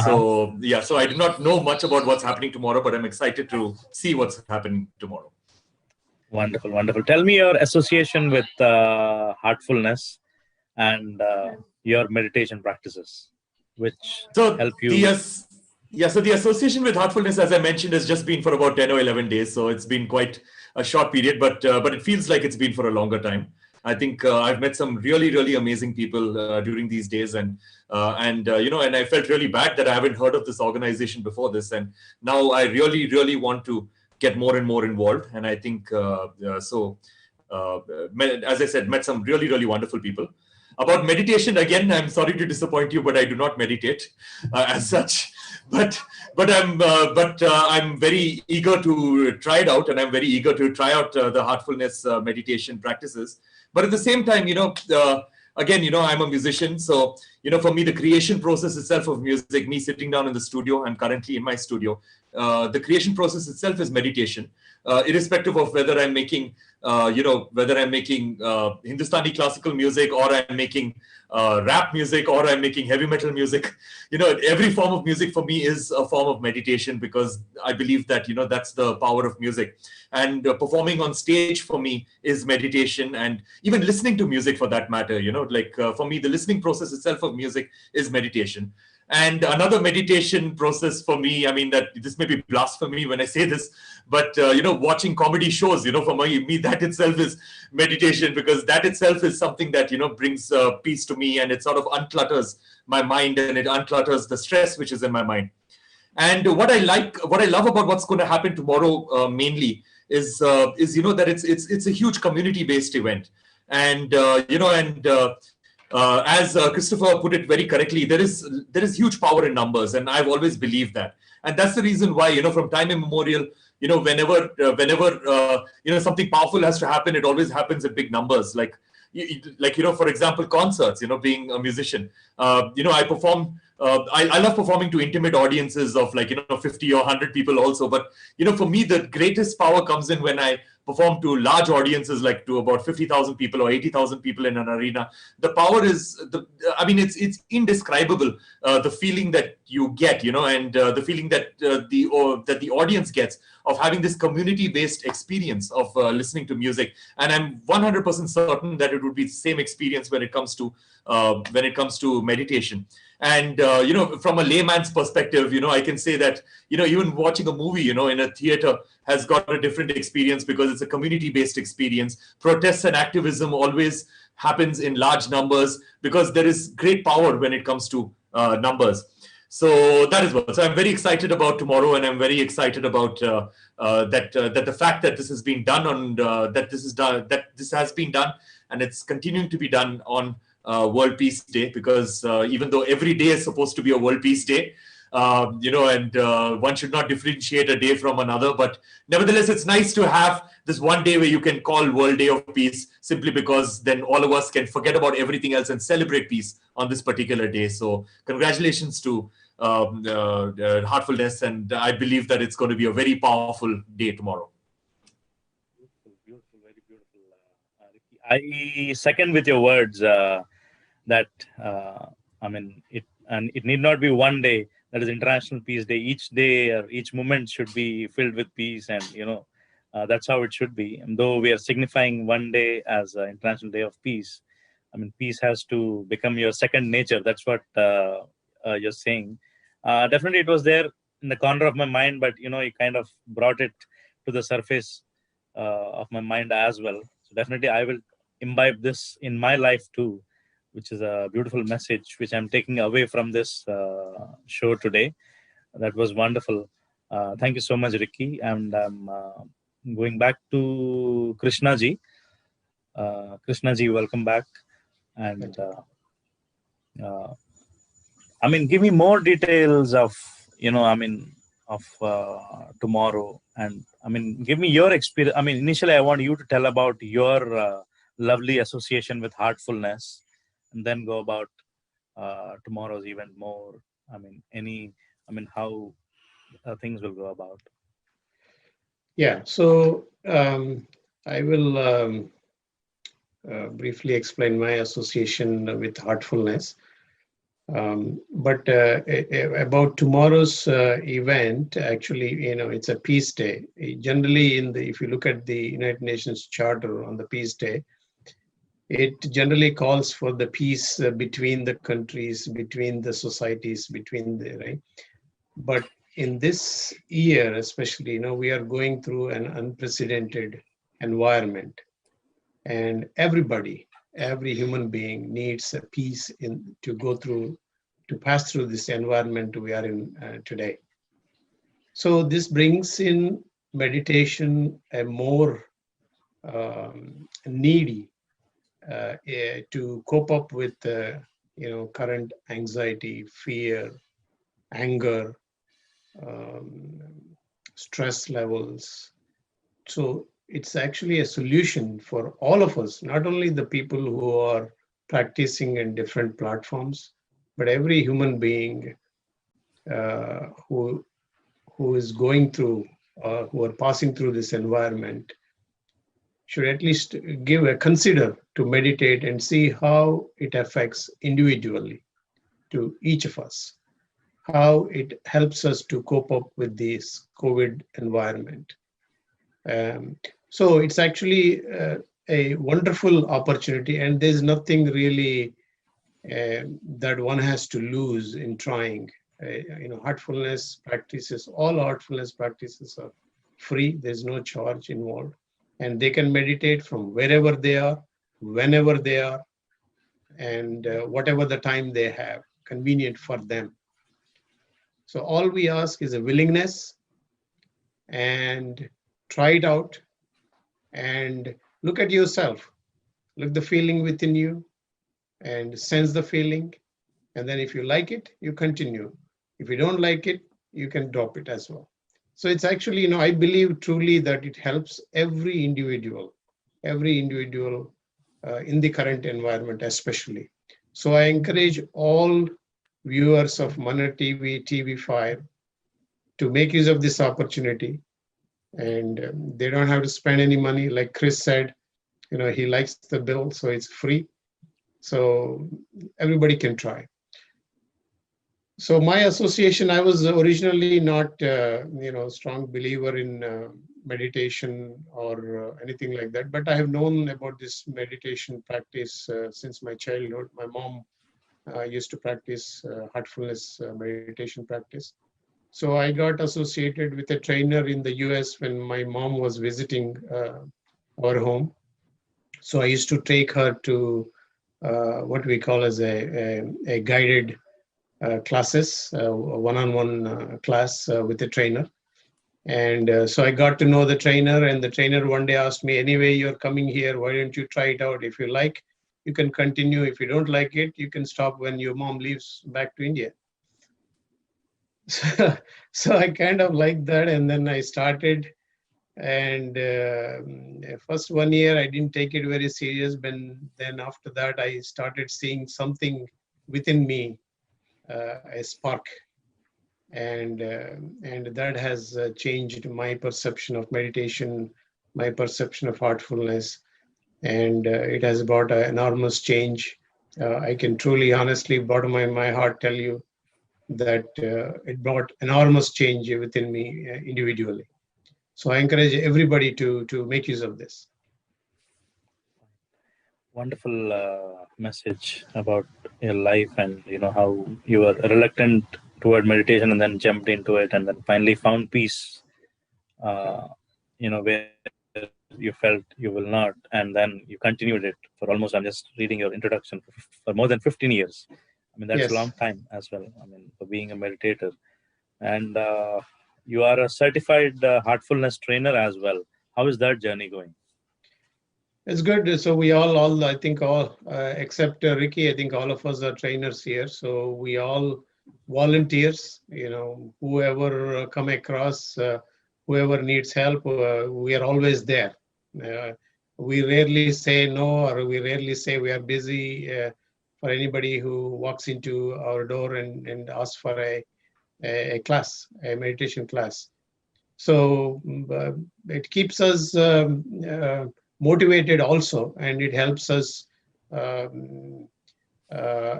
F: So yeah, so I do not know much about what's happening tomorrow, but I'm excited to see what's happening tomorrow.
B: Wonderful, wonderful. Tell me your association with Heartfulness and your meditation practices, which help you.
F: So the association with Heartfulness, as I mentioned, has just been for about 10 or 11 days. So it's been quite a short period, but it feels like it's been for a longer time. I think I've met some really, really amazing people during these days, and I felt really bad that I haven't heard of this organization before this, and now I really, really want to get more and more involved. And I think as I said, met some really, really wonderful people. About meditation, again, I'm sorry to disappoint you, but I do not meditate as such. But I'm very eager to try it out, and I'm very eager to try out the Heartfulness meditation practices. But at the same time, again, I'm a musician, so for me, the creation process itself of music, me sitting down in the studio, I'm currently in my studio. The creation process itself is meditation, irrespective of whether I'm making Hindustani classical music, or I'm making rap music, or I'm making heavy metal music. Every form of music for me is a form of meditation, because I believe that, that's the power of music. And performing on stage for me is meditation, and even listening to music for that matter, for me, the listening process itself of music is meditation. And another meditation process for me, I mean, that this may be blasphemy when I say this, but, watching comedy shows, for me, that itself is meditation, because that itself is something that, brings peace to me, and it sort of unclutters my mind, and it unclutters the stress which is in my mind. And what I love about what's going to happen tomorrow mainly is that it's a huge community-based event. And, as Christopher put it very correctly, there is huge power in numbers, and I've always believed that. And that's the reason why, from time immemorial, whenever something powerful has to happen, it always happens in big numbers. Like for example, concerts. Being a musician, I perform. I love performing to intimate audiences of 50 or 100 people also. But for me, the greatest power comes in when I perform to large audiences, like to about 50,000 people or 80,000 people in an arena. The power is, it's indescribable. The feeling that you get, and the feeling that the audience gets of having this community-based experience of listening to music. And I'm 100% certain that it would be the same experience when it comes to meditation. And from a layman's perspective, I can say that even watching a movie in a theater has got a different experience because it's a community-based experience. Protests and activism always happens in large numbers because there is great power when it comes to numbers. So that is what. So I'm very excited about tomorrow, and I'm very excited about that the fact that this has been done that this has been done, and it's continuing to be done on World Peace Day, because even though every day is supposed to be a World Peace Day, and one should not differentiate a day from another, but nevertheless, it's nice to have this one day where you can call World Day of Peace, simply because then all of us can forget about everything else and celebrate peace on this particular day. So congratulations to Heartfulness, and I believe that it's going to be a very powerful day tomorrow.
B: Beautiful, very beautiful. Ricky, I second with your words that it need not be one day. That is International Peace Day. Each day or each moment should be filled with peace, and that's how it should be. And though we are signifying one day as International Day of Peace, peace has to become your second nature. That's what you're saying. Definitely, it was there in the corner of my mind, but you kind of brought it to the surface of my mind as well. So definitely, I will imbibe this in my life too, which is a beautiful message which I'm taking away from this show today. That was wonderful. Thank you so much, Ricky. And I'm going back to Krishna ji. Krishna ji, welcome back. And give me more details of tomorrow, and give me your experience. Initially I want you to tell about your lovely association with Heartfulness, and then go about tomorrow's event more. How things will go about.
E: Yeah, so I will briefly explain my association with Heartfulness. But about tomorrow's event, actually, it's a peace day. Generally, if you look at the United Nations Charter on the Peace Day, it generally calls for the peace between the countries, between the societies, right? But in this year, especially, we are going through an unprecedented environment, and every human being needs a peace to pass through this environment we are in today. So this brings in meditation a more needy to cope up with current anxiety, fear, anger, stress levels. So it's actually a solution for all of us, not only the people who are practicing in different platforms, but every human being who is going through, who are passing through this environment, should at least consider to meditate and see how it affects individually to each of us, how it helps us to cope up with this COVID environment. So it's actually a wonderful opportunity, and there's nothing really that one has to lose in trying. Heartfulness practices, all heartfulness practices are free. There's no charge involved, and they can meditate from wherever they are, whenever they are, and whatever the time they have, convenient for them. So all we ask is a willingness, and try it out, and look at yourself, look the feeling within you, and sense the feeling. And then if you like it, you continue. If you don't like it, you can drop it as well. So it's actually, I believe truly that it helps every individual in the current environment especially. So I encourage all viewers of Manna TV, TV5 to make use of this opportunity and they don't have to spend any money. Like Chris said, he likes the bill, so it's free. So everybody can try. So my association, I was originally not, strong believer in meditation or anything like that, but I have known about this meditation practice since my childhood. My mom used to practice heartfulness meditation practice. So I got associated with a trainer in the US when my mom was visiting our home. So I used to take her to what we call as a guided classes, one-on-one class with a trainer. And so I got to know the trainer, and the trainer one day asked me, anyway, you're coming here, why don't you try it out? If you like, you can continue. If you don't like it, you can stop when your mom leaves back to India. So I kind of liked that, and then I started. And first 1 year, I didn't take it very serious, but then after that, I started seeing something within me, a spark. And that has changed my perception of meditation, my perception of heartfulness, and it has brought an enormous change. I can truly, honestly, bottom of my heart, tell you that it brought enormous change within me individually. So I encourage everybody to make use of this.
B: Wonderful message about your life, and how you were reluctant toward meditation and then jumped into it and then finally found peace, where you felt you will not, and then you continued it for almost, I'm just reading your introduction, for more than 15 years. I mean, that's
E: Yes.
B: a long time as well, I mean, for being a meditator. And you are a certified heartfulness trainer as well. How is that journey going?
E: It's good. So we all I think all, except Ricky, I think all of us are trainers here. So we all volunteers, whoever come across, whoever needs help, we are always there. We rarely say no, or we rarely say we are busy for anybody who walks into our door and asks for a class, a meditation class. So it keeps us motivated also, and it helps us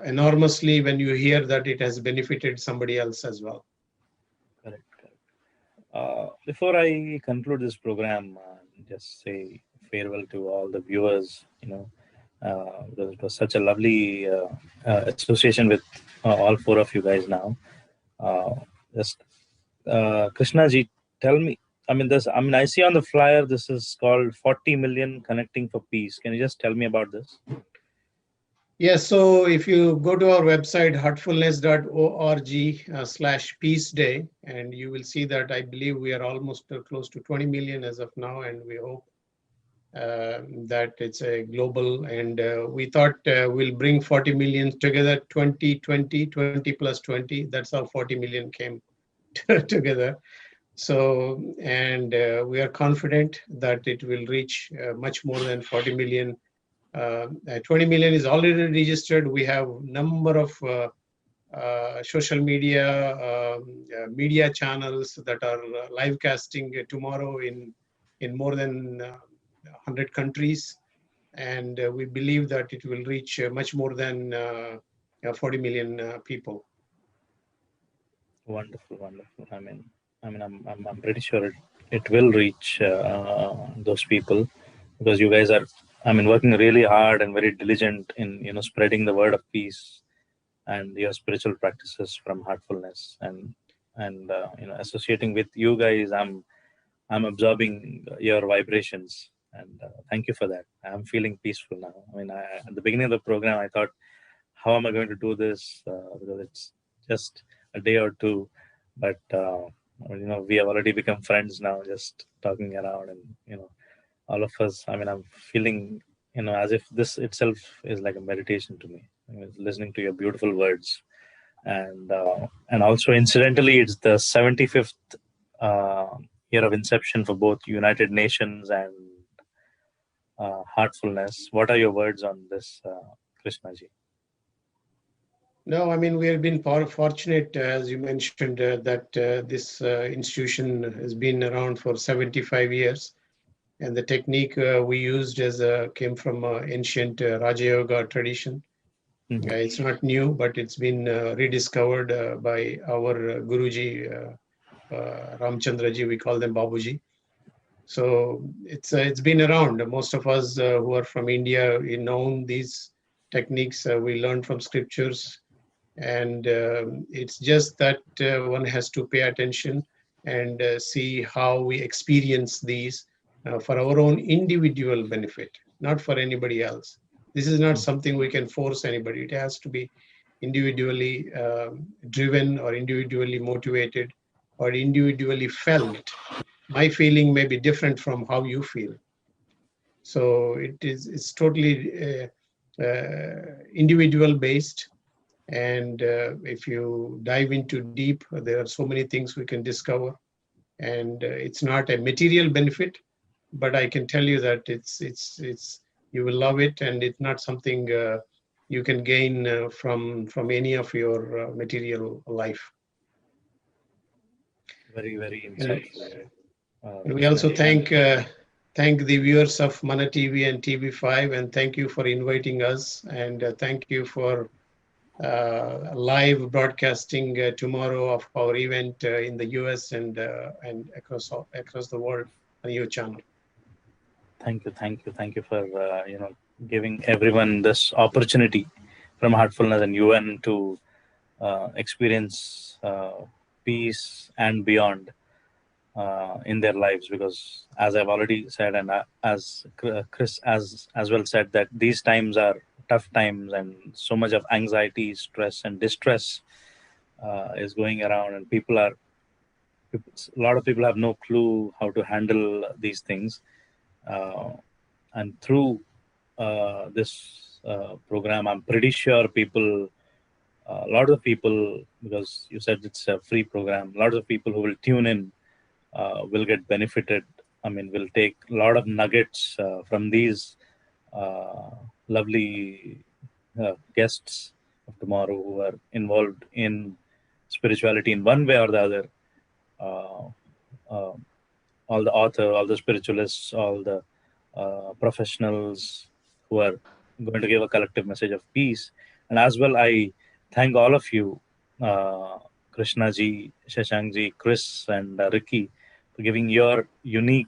E: enormously when you hear that it has benefited somebody else as well.
B: Correct. Before I conclude this program, just say farewell to all the viewers. Because it was such a lovely association with all four of you guys now. Just Krishna ji, tell me. I mean, I see on the flyer this is called 40 million connecting for peace. Can you just tell me about this?
E: Yes, so if you go to our website, heartfulness.org/peace day, and you will see that I believe we are almost close to 20 million as of now, and we hope that it's a global, and we thought we'll bring 40 million together, 20 plus 20, that's how 40 million came together. So, and we are confident that it will reach much more than 40 million. 20 million is already registered. We have number of social media media channels that are live casting tomorrow in more than 100 countries, and we believe that it will reach much more than 40 million people.
B: Wonderful. I mean, I'm pretty sure it will reach those people, because you guys are, working really hard and very diligent in spreading the word of peace and your spiritual practices from heartfulness, and associating with you guys. I'm absorbing your vibrations, and thank you for that. I'm feeling peaceful now. I mean, at the beginning of the program, I thought, how am I going to do this? Because it's just a day or two, but we have already become friends now, just talking around, and all of us. I'm feeling as if this itself is like a meditation to me. Listening to your beautiful words, and also incidentally, it's the 75th year of inception for both United Nations and Heartfulness. What are your words on this, Krishna ji?
E: No, I mean, we have been fortunate, as you mentioned, that this institution has been around for 75 years. And the technique we used came from ancient Raja Yoga tradition. It's not new, but it's been rediscovered by our Guruji, Ramchandraji, we call them Babuji. So it's been around. Most of us who are from India, we know these techniques. We learned from scriptures, and it's just that one has to pay attention and see how we experience these for our own individual benefit, not for anybody else. This is not something we can force anybody. It has to be individually driven or individually motivated or individually felt. My feeling may be different from how you feel. So it's totally individual based. And if you dive into deep, there are so many things we can discover. And it's not a material benefit, but I can tell you that it's you will love it, and it's not something you can gain from any of your material life.
B: Very, very insightful.
E: And we also thank the viewers of Mana TV and TV5, and thank you for inviting us, and thank you for live broadcasting tomorrow of our event in the US and across the world on your channel.
B: Thank you for giving everyone this opportunity from Heartfulness and UN to experience peace and beyond in their lives, because as I've already said, and as Chris as well said, that these times are tough times, and so much of anxiety, stress, and distress is going around, and a lot of people have no clue how to handle these things. And through this program, I'm pretty sure a lot of people, because you said it's a free program, a lot of people who will tune in will get benefited. I mean, will take a lot of nuggets from these lovely guests of tomorrow who are involved in spirituality in one way or the other. All the author, all the spiritualists, all the professionals who are going to give a collective message of peace. And as well, I thank all of you, Krishna ji, Shashank ji, Chris, and Ricky, for giving your unique,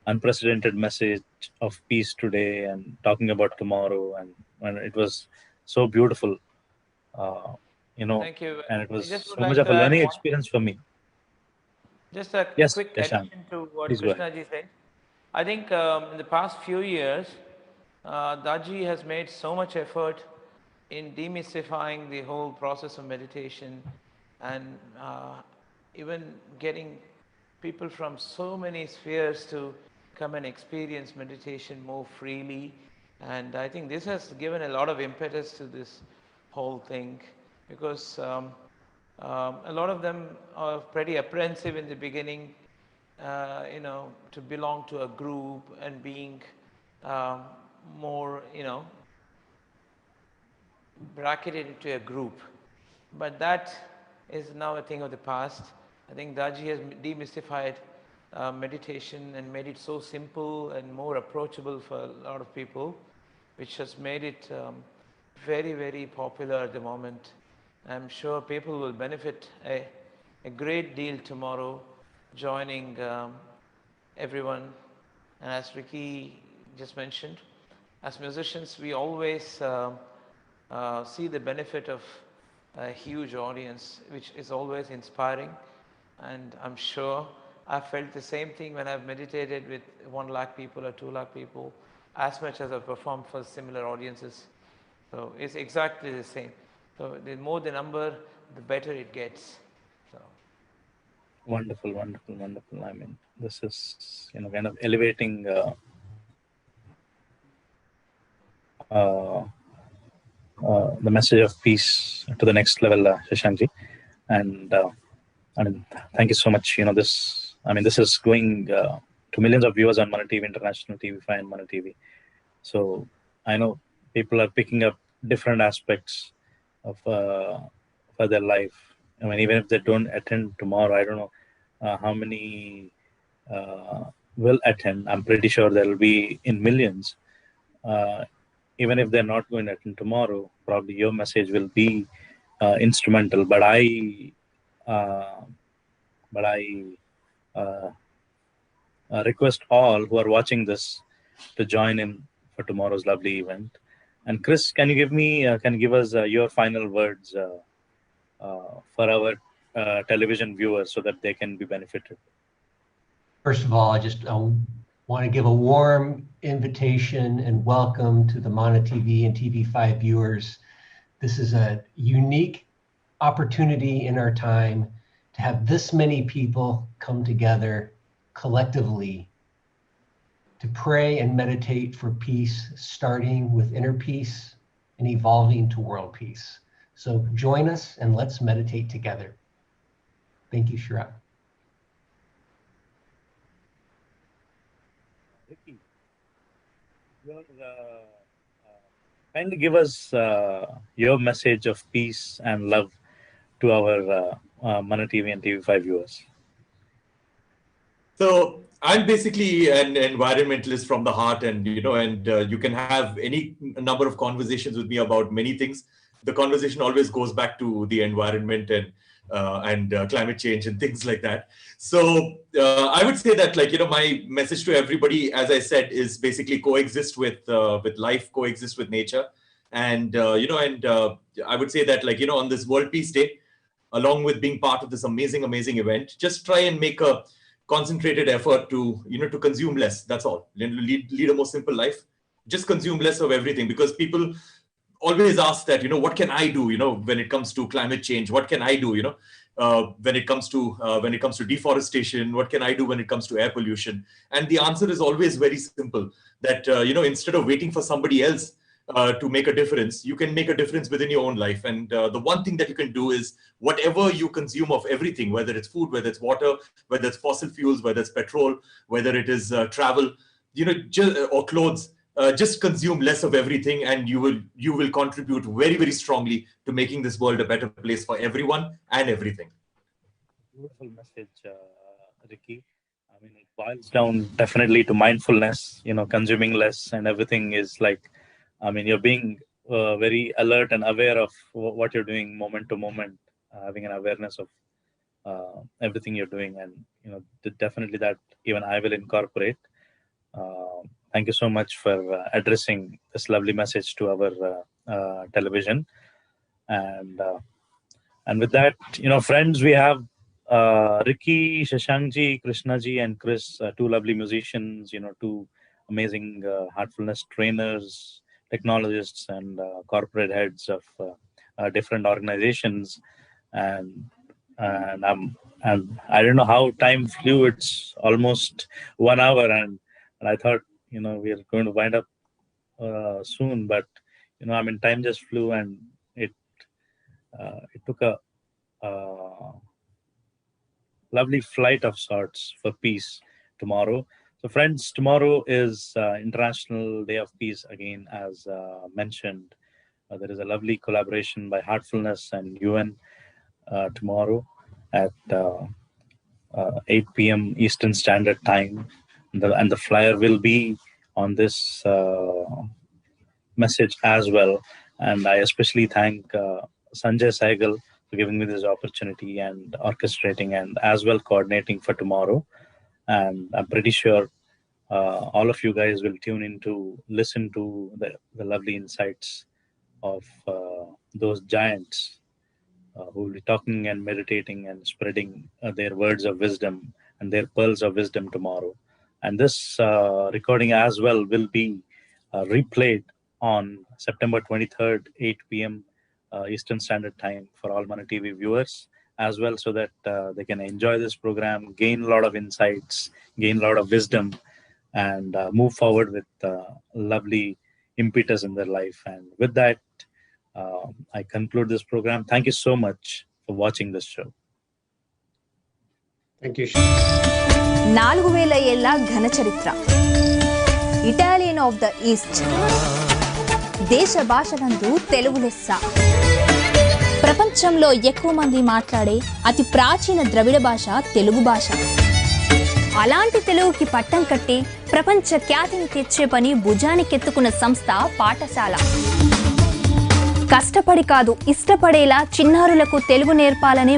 B: unprecedented message of peace today and talking about tomorrow. And it was so beautiful,
D: Thank you.
B: and it was
D: Just would
B: so much
D: like
B: of
D: to
B: a
D: add
B: learning
D: one,
B: experience for me.
D: just a
B: Yes,
D: quick
B: Shashank,
D: addition to what
B: please go ahead.
D: Krishna ji said. I think in the past few years, Daji has made so much effort in demystifying the whole process of meditation, and even getting people from so many spheres to come and experience meditation more freely. And I think this has given a lot of impetus to this whole thing, because a lot of them are pretty apprehensive in the beginning, to belong to a group and being more, bracketed into a group. But that is now a thing of the past. I think Daji has demystified meditation and made it so simple and more approachable for a lot of people, which has made it very, very popular at the moment. I'm sure people will benefit a great deal tomorrow, joining everyone. And as Ricky just mentioned, as musicians, we always see the benefit of a huge audience, which is always inspiring. And I'm sure I've felt the same thing when I've meditated with 1 lakh people or 2 lakh people, as much as I've performed for similar audiences. So it's exactly the same. So the more the number, the better it gets. So
B: Wonderful. I mean, this is kind of elevating the message of peace to the next level, Shashankji. And I mean, thank you so much. This is going to millions of viewers on Mana TV, International TV5 and Mana TV. So I know people are picking up different aspects for their life. I mean, even if they don't attend tomorrow, I don't know how many will attend. I'm pretty sure there will be in millions. Even if they're not going to attend tomorrow, probably your message will be instrumental. But I request all who are watching this to join in for tomorrow's lovely event. And Chris, can you give us your final words for our television viewers so that they can be benefited?
C: First of all, I just want to give a warm invitation and welcome to the Mana TV and TV5 viewers. This is a unique opportunity in our time to have this many people come together collectively to pray and meditate for peace, starting with inner peace and evolving to world peace. So join us and let's meditate together. Thank you, Shira.
B: Ricky, kindly give us your message of peace and love to our Mana TV and TV5 viewers.
F: So I'm basically an environmentalist from the heart, and you can have any number of conversations with me about many things. The conversation always goes back to the environment and climate change and things like that. So I would say that, my message to everybody, as I said, is basically coexist with life, coexist with nature, and I would say that, on this World Peace Day, along with being part of this amazing event, just try and make a concentrated effort to consume less. That's all. Lead a more simple life. Just consume less of everything, because people always ask that, what can I do, when it comes to climate change? What can I do, when it comes to deforestation? What can I do when it comes to air pollution? And the answer is always very simple, that, instead of waiting for somebody else to make a difference, you can make a difference within your own life. And the one thing that you can do is, whatever you consume of everything, whether it's food, whether it's water, whether it's fossil fuels, whether it's petrol, whether it is travel, or clothes, just consume less of everything, and you will contribute very, very strongly to making this world a better place for everyone and everything.
B: Beautiful message, Ricky. I mean, it boils down definitely to mindfulness, consuming less, and everything is you're being very alert and aware of what you're doing moment to moment, having an awareness of everything you're doing. And, definitely that even I will incorporate. Thank you so much for addressing this lovely message to our television. And with that, friends, we have Ricky, Shashankji, Krishnaji, and Chris, two lovely musicians, two amazing heartfulness trainers, technologists, and corporate heads of different organizations. And I don't know how time flew. It's almost 1 hour, and I thought, we are going to wind up soon, but time just flew, and it took a lovely flight of sorts for peace tomorrow. So friends, tomorrow is International Day of Peace again, as mentioned. There is a lovely collaboration by Heartfulness and UN tomorrow at 8 p.m. Eastern Standard Time. And the flyer will be on this message as well. And I especially thank Sanjay Saigal for giving me this opportunity and orchestrating and as well coordinating for tomorrow. And I'm pretty sure all of you guys will tune in to listen to the lovely insights of those giants who will be talking and meditating and spreading their words of wisdom and their pearls of wisdom tomorrow. And this recording as well will be replayed on September 23rd, 8 p.m. Eastern Standard Time for all Mana TV viewers as well, so that they can enjoy this program, gain a lot of insights, gain a lot of wisdom, and move forward with lovely impetus in their life. And with that, I conclude this program. Thank you so much for watching this show.
E: Thank you.
A: 4000 ఏళ్ల ఘన చరిత్ర, Italian of the east, దేశ భాషలందు తెలుగు లెస్స. ప్రపంచంలో ఎక్కువ మంది మాట్లాడే అతి ప్రాచీన ద్రవిడ భాష తెలుగు భాష. అలాంటి తెలుగుకి పట్టం కట్టి ప్రపంచ ఖ్యాతిని తెచ్చే పని భుజానికెత్తుకున్న సంస్థ పాఠశాల. కష్టపడి కాదు, ఇష్టపడేలా చిన్నారులకు తెలుగు నేర్పాలని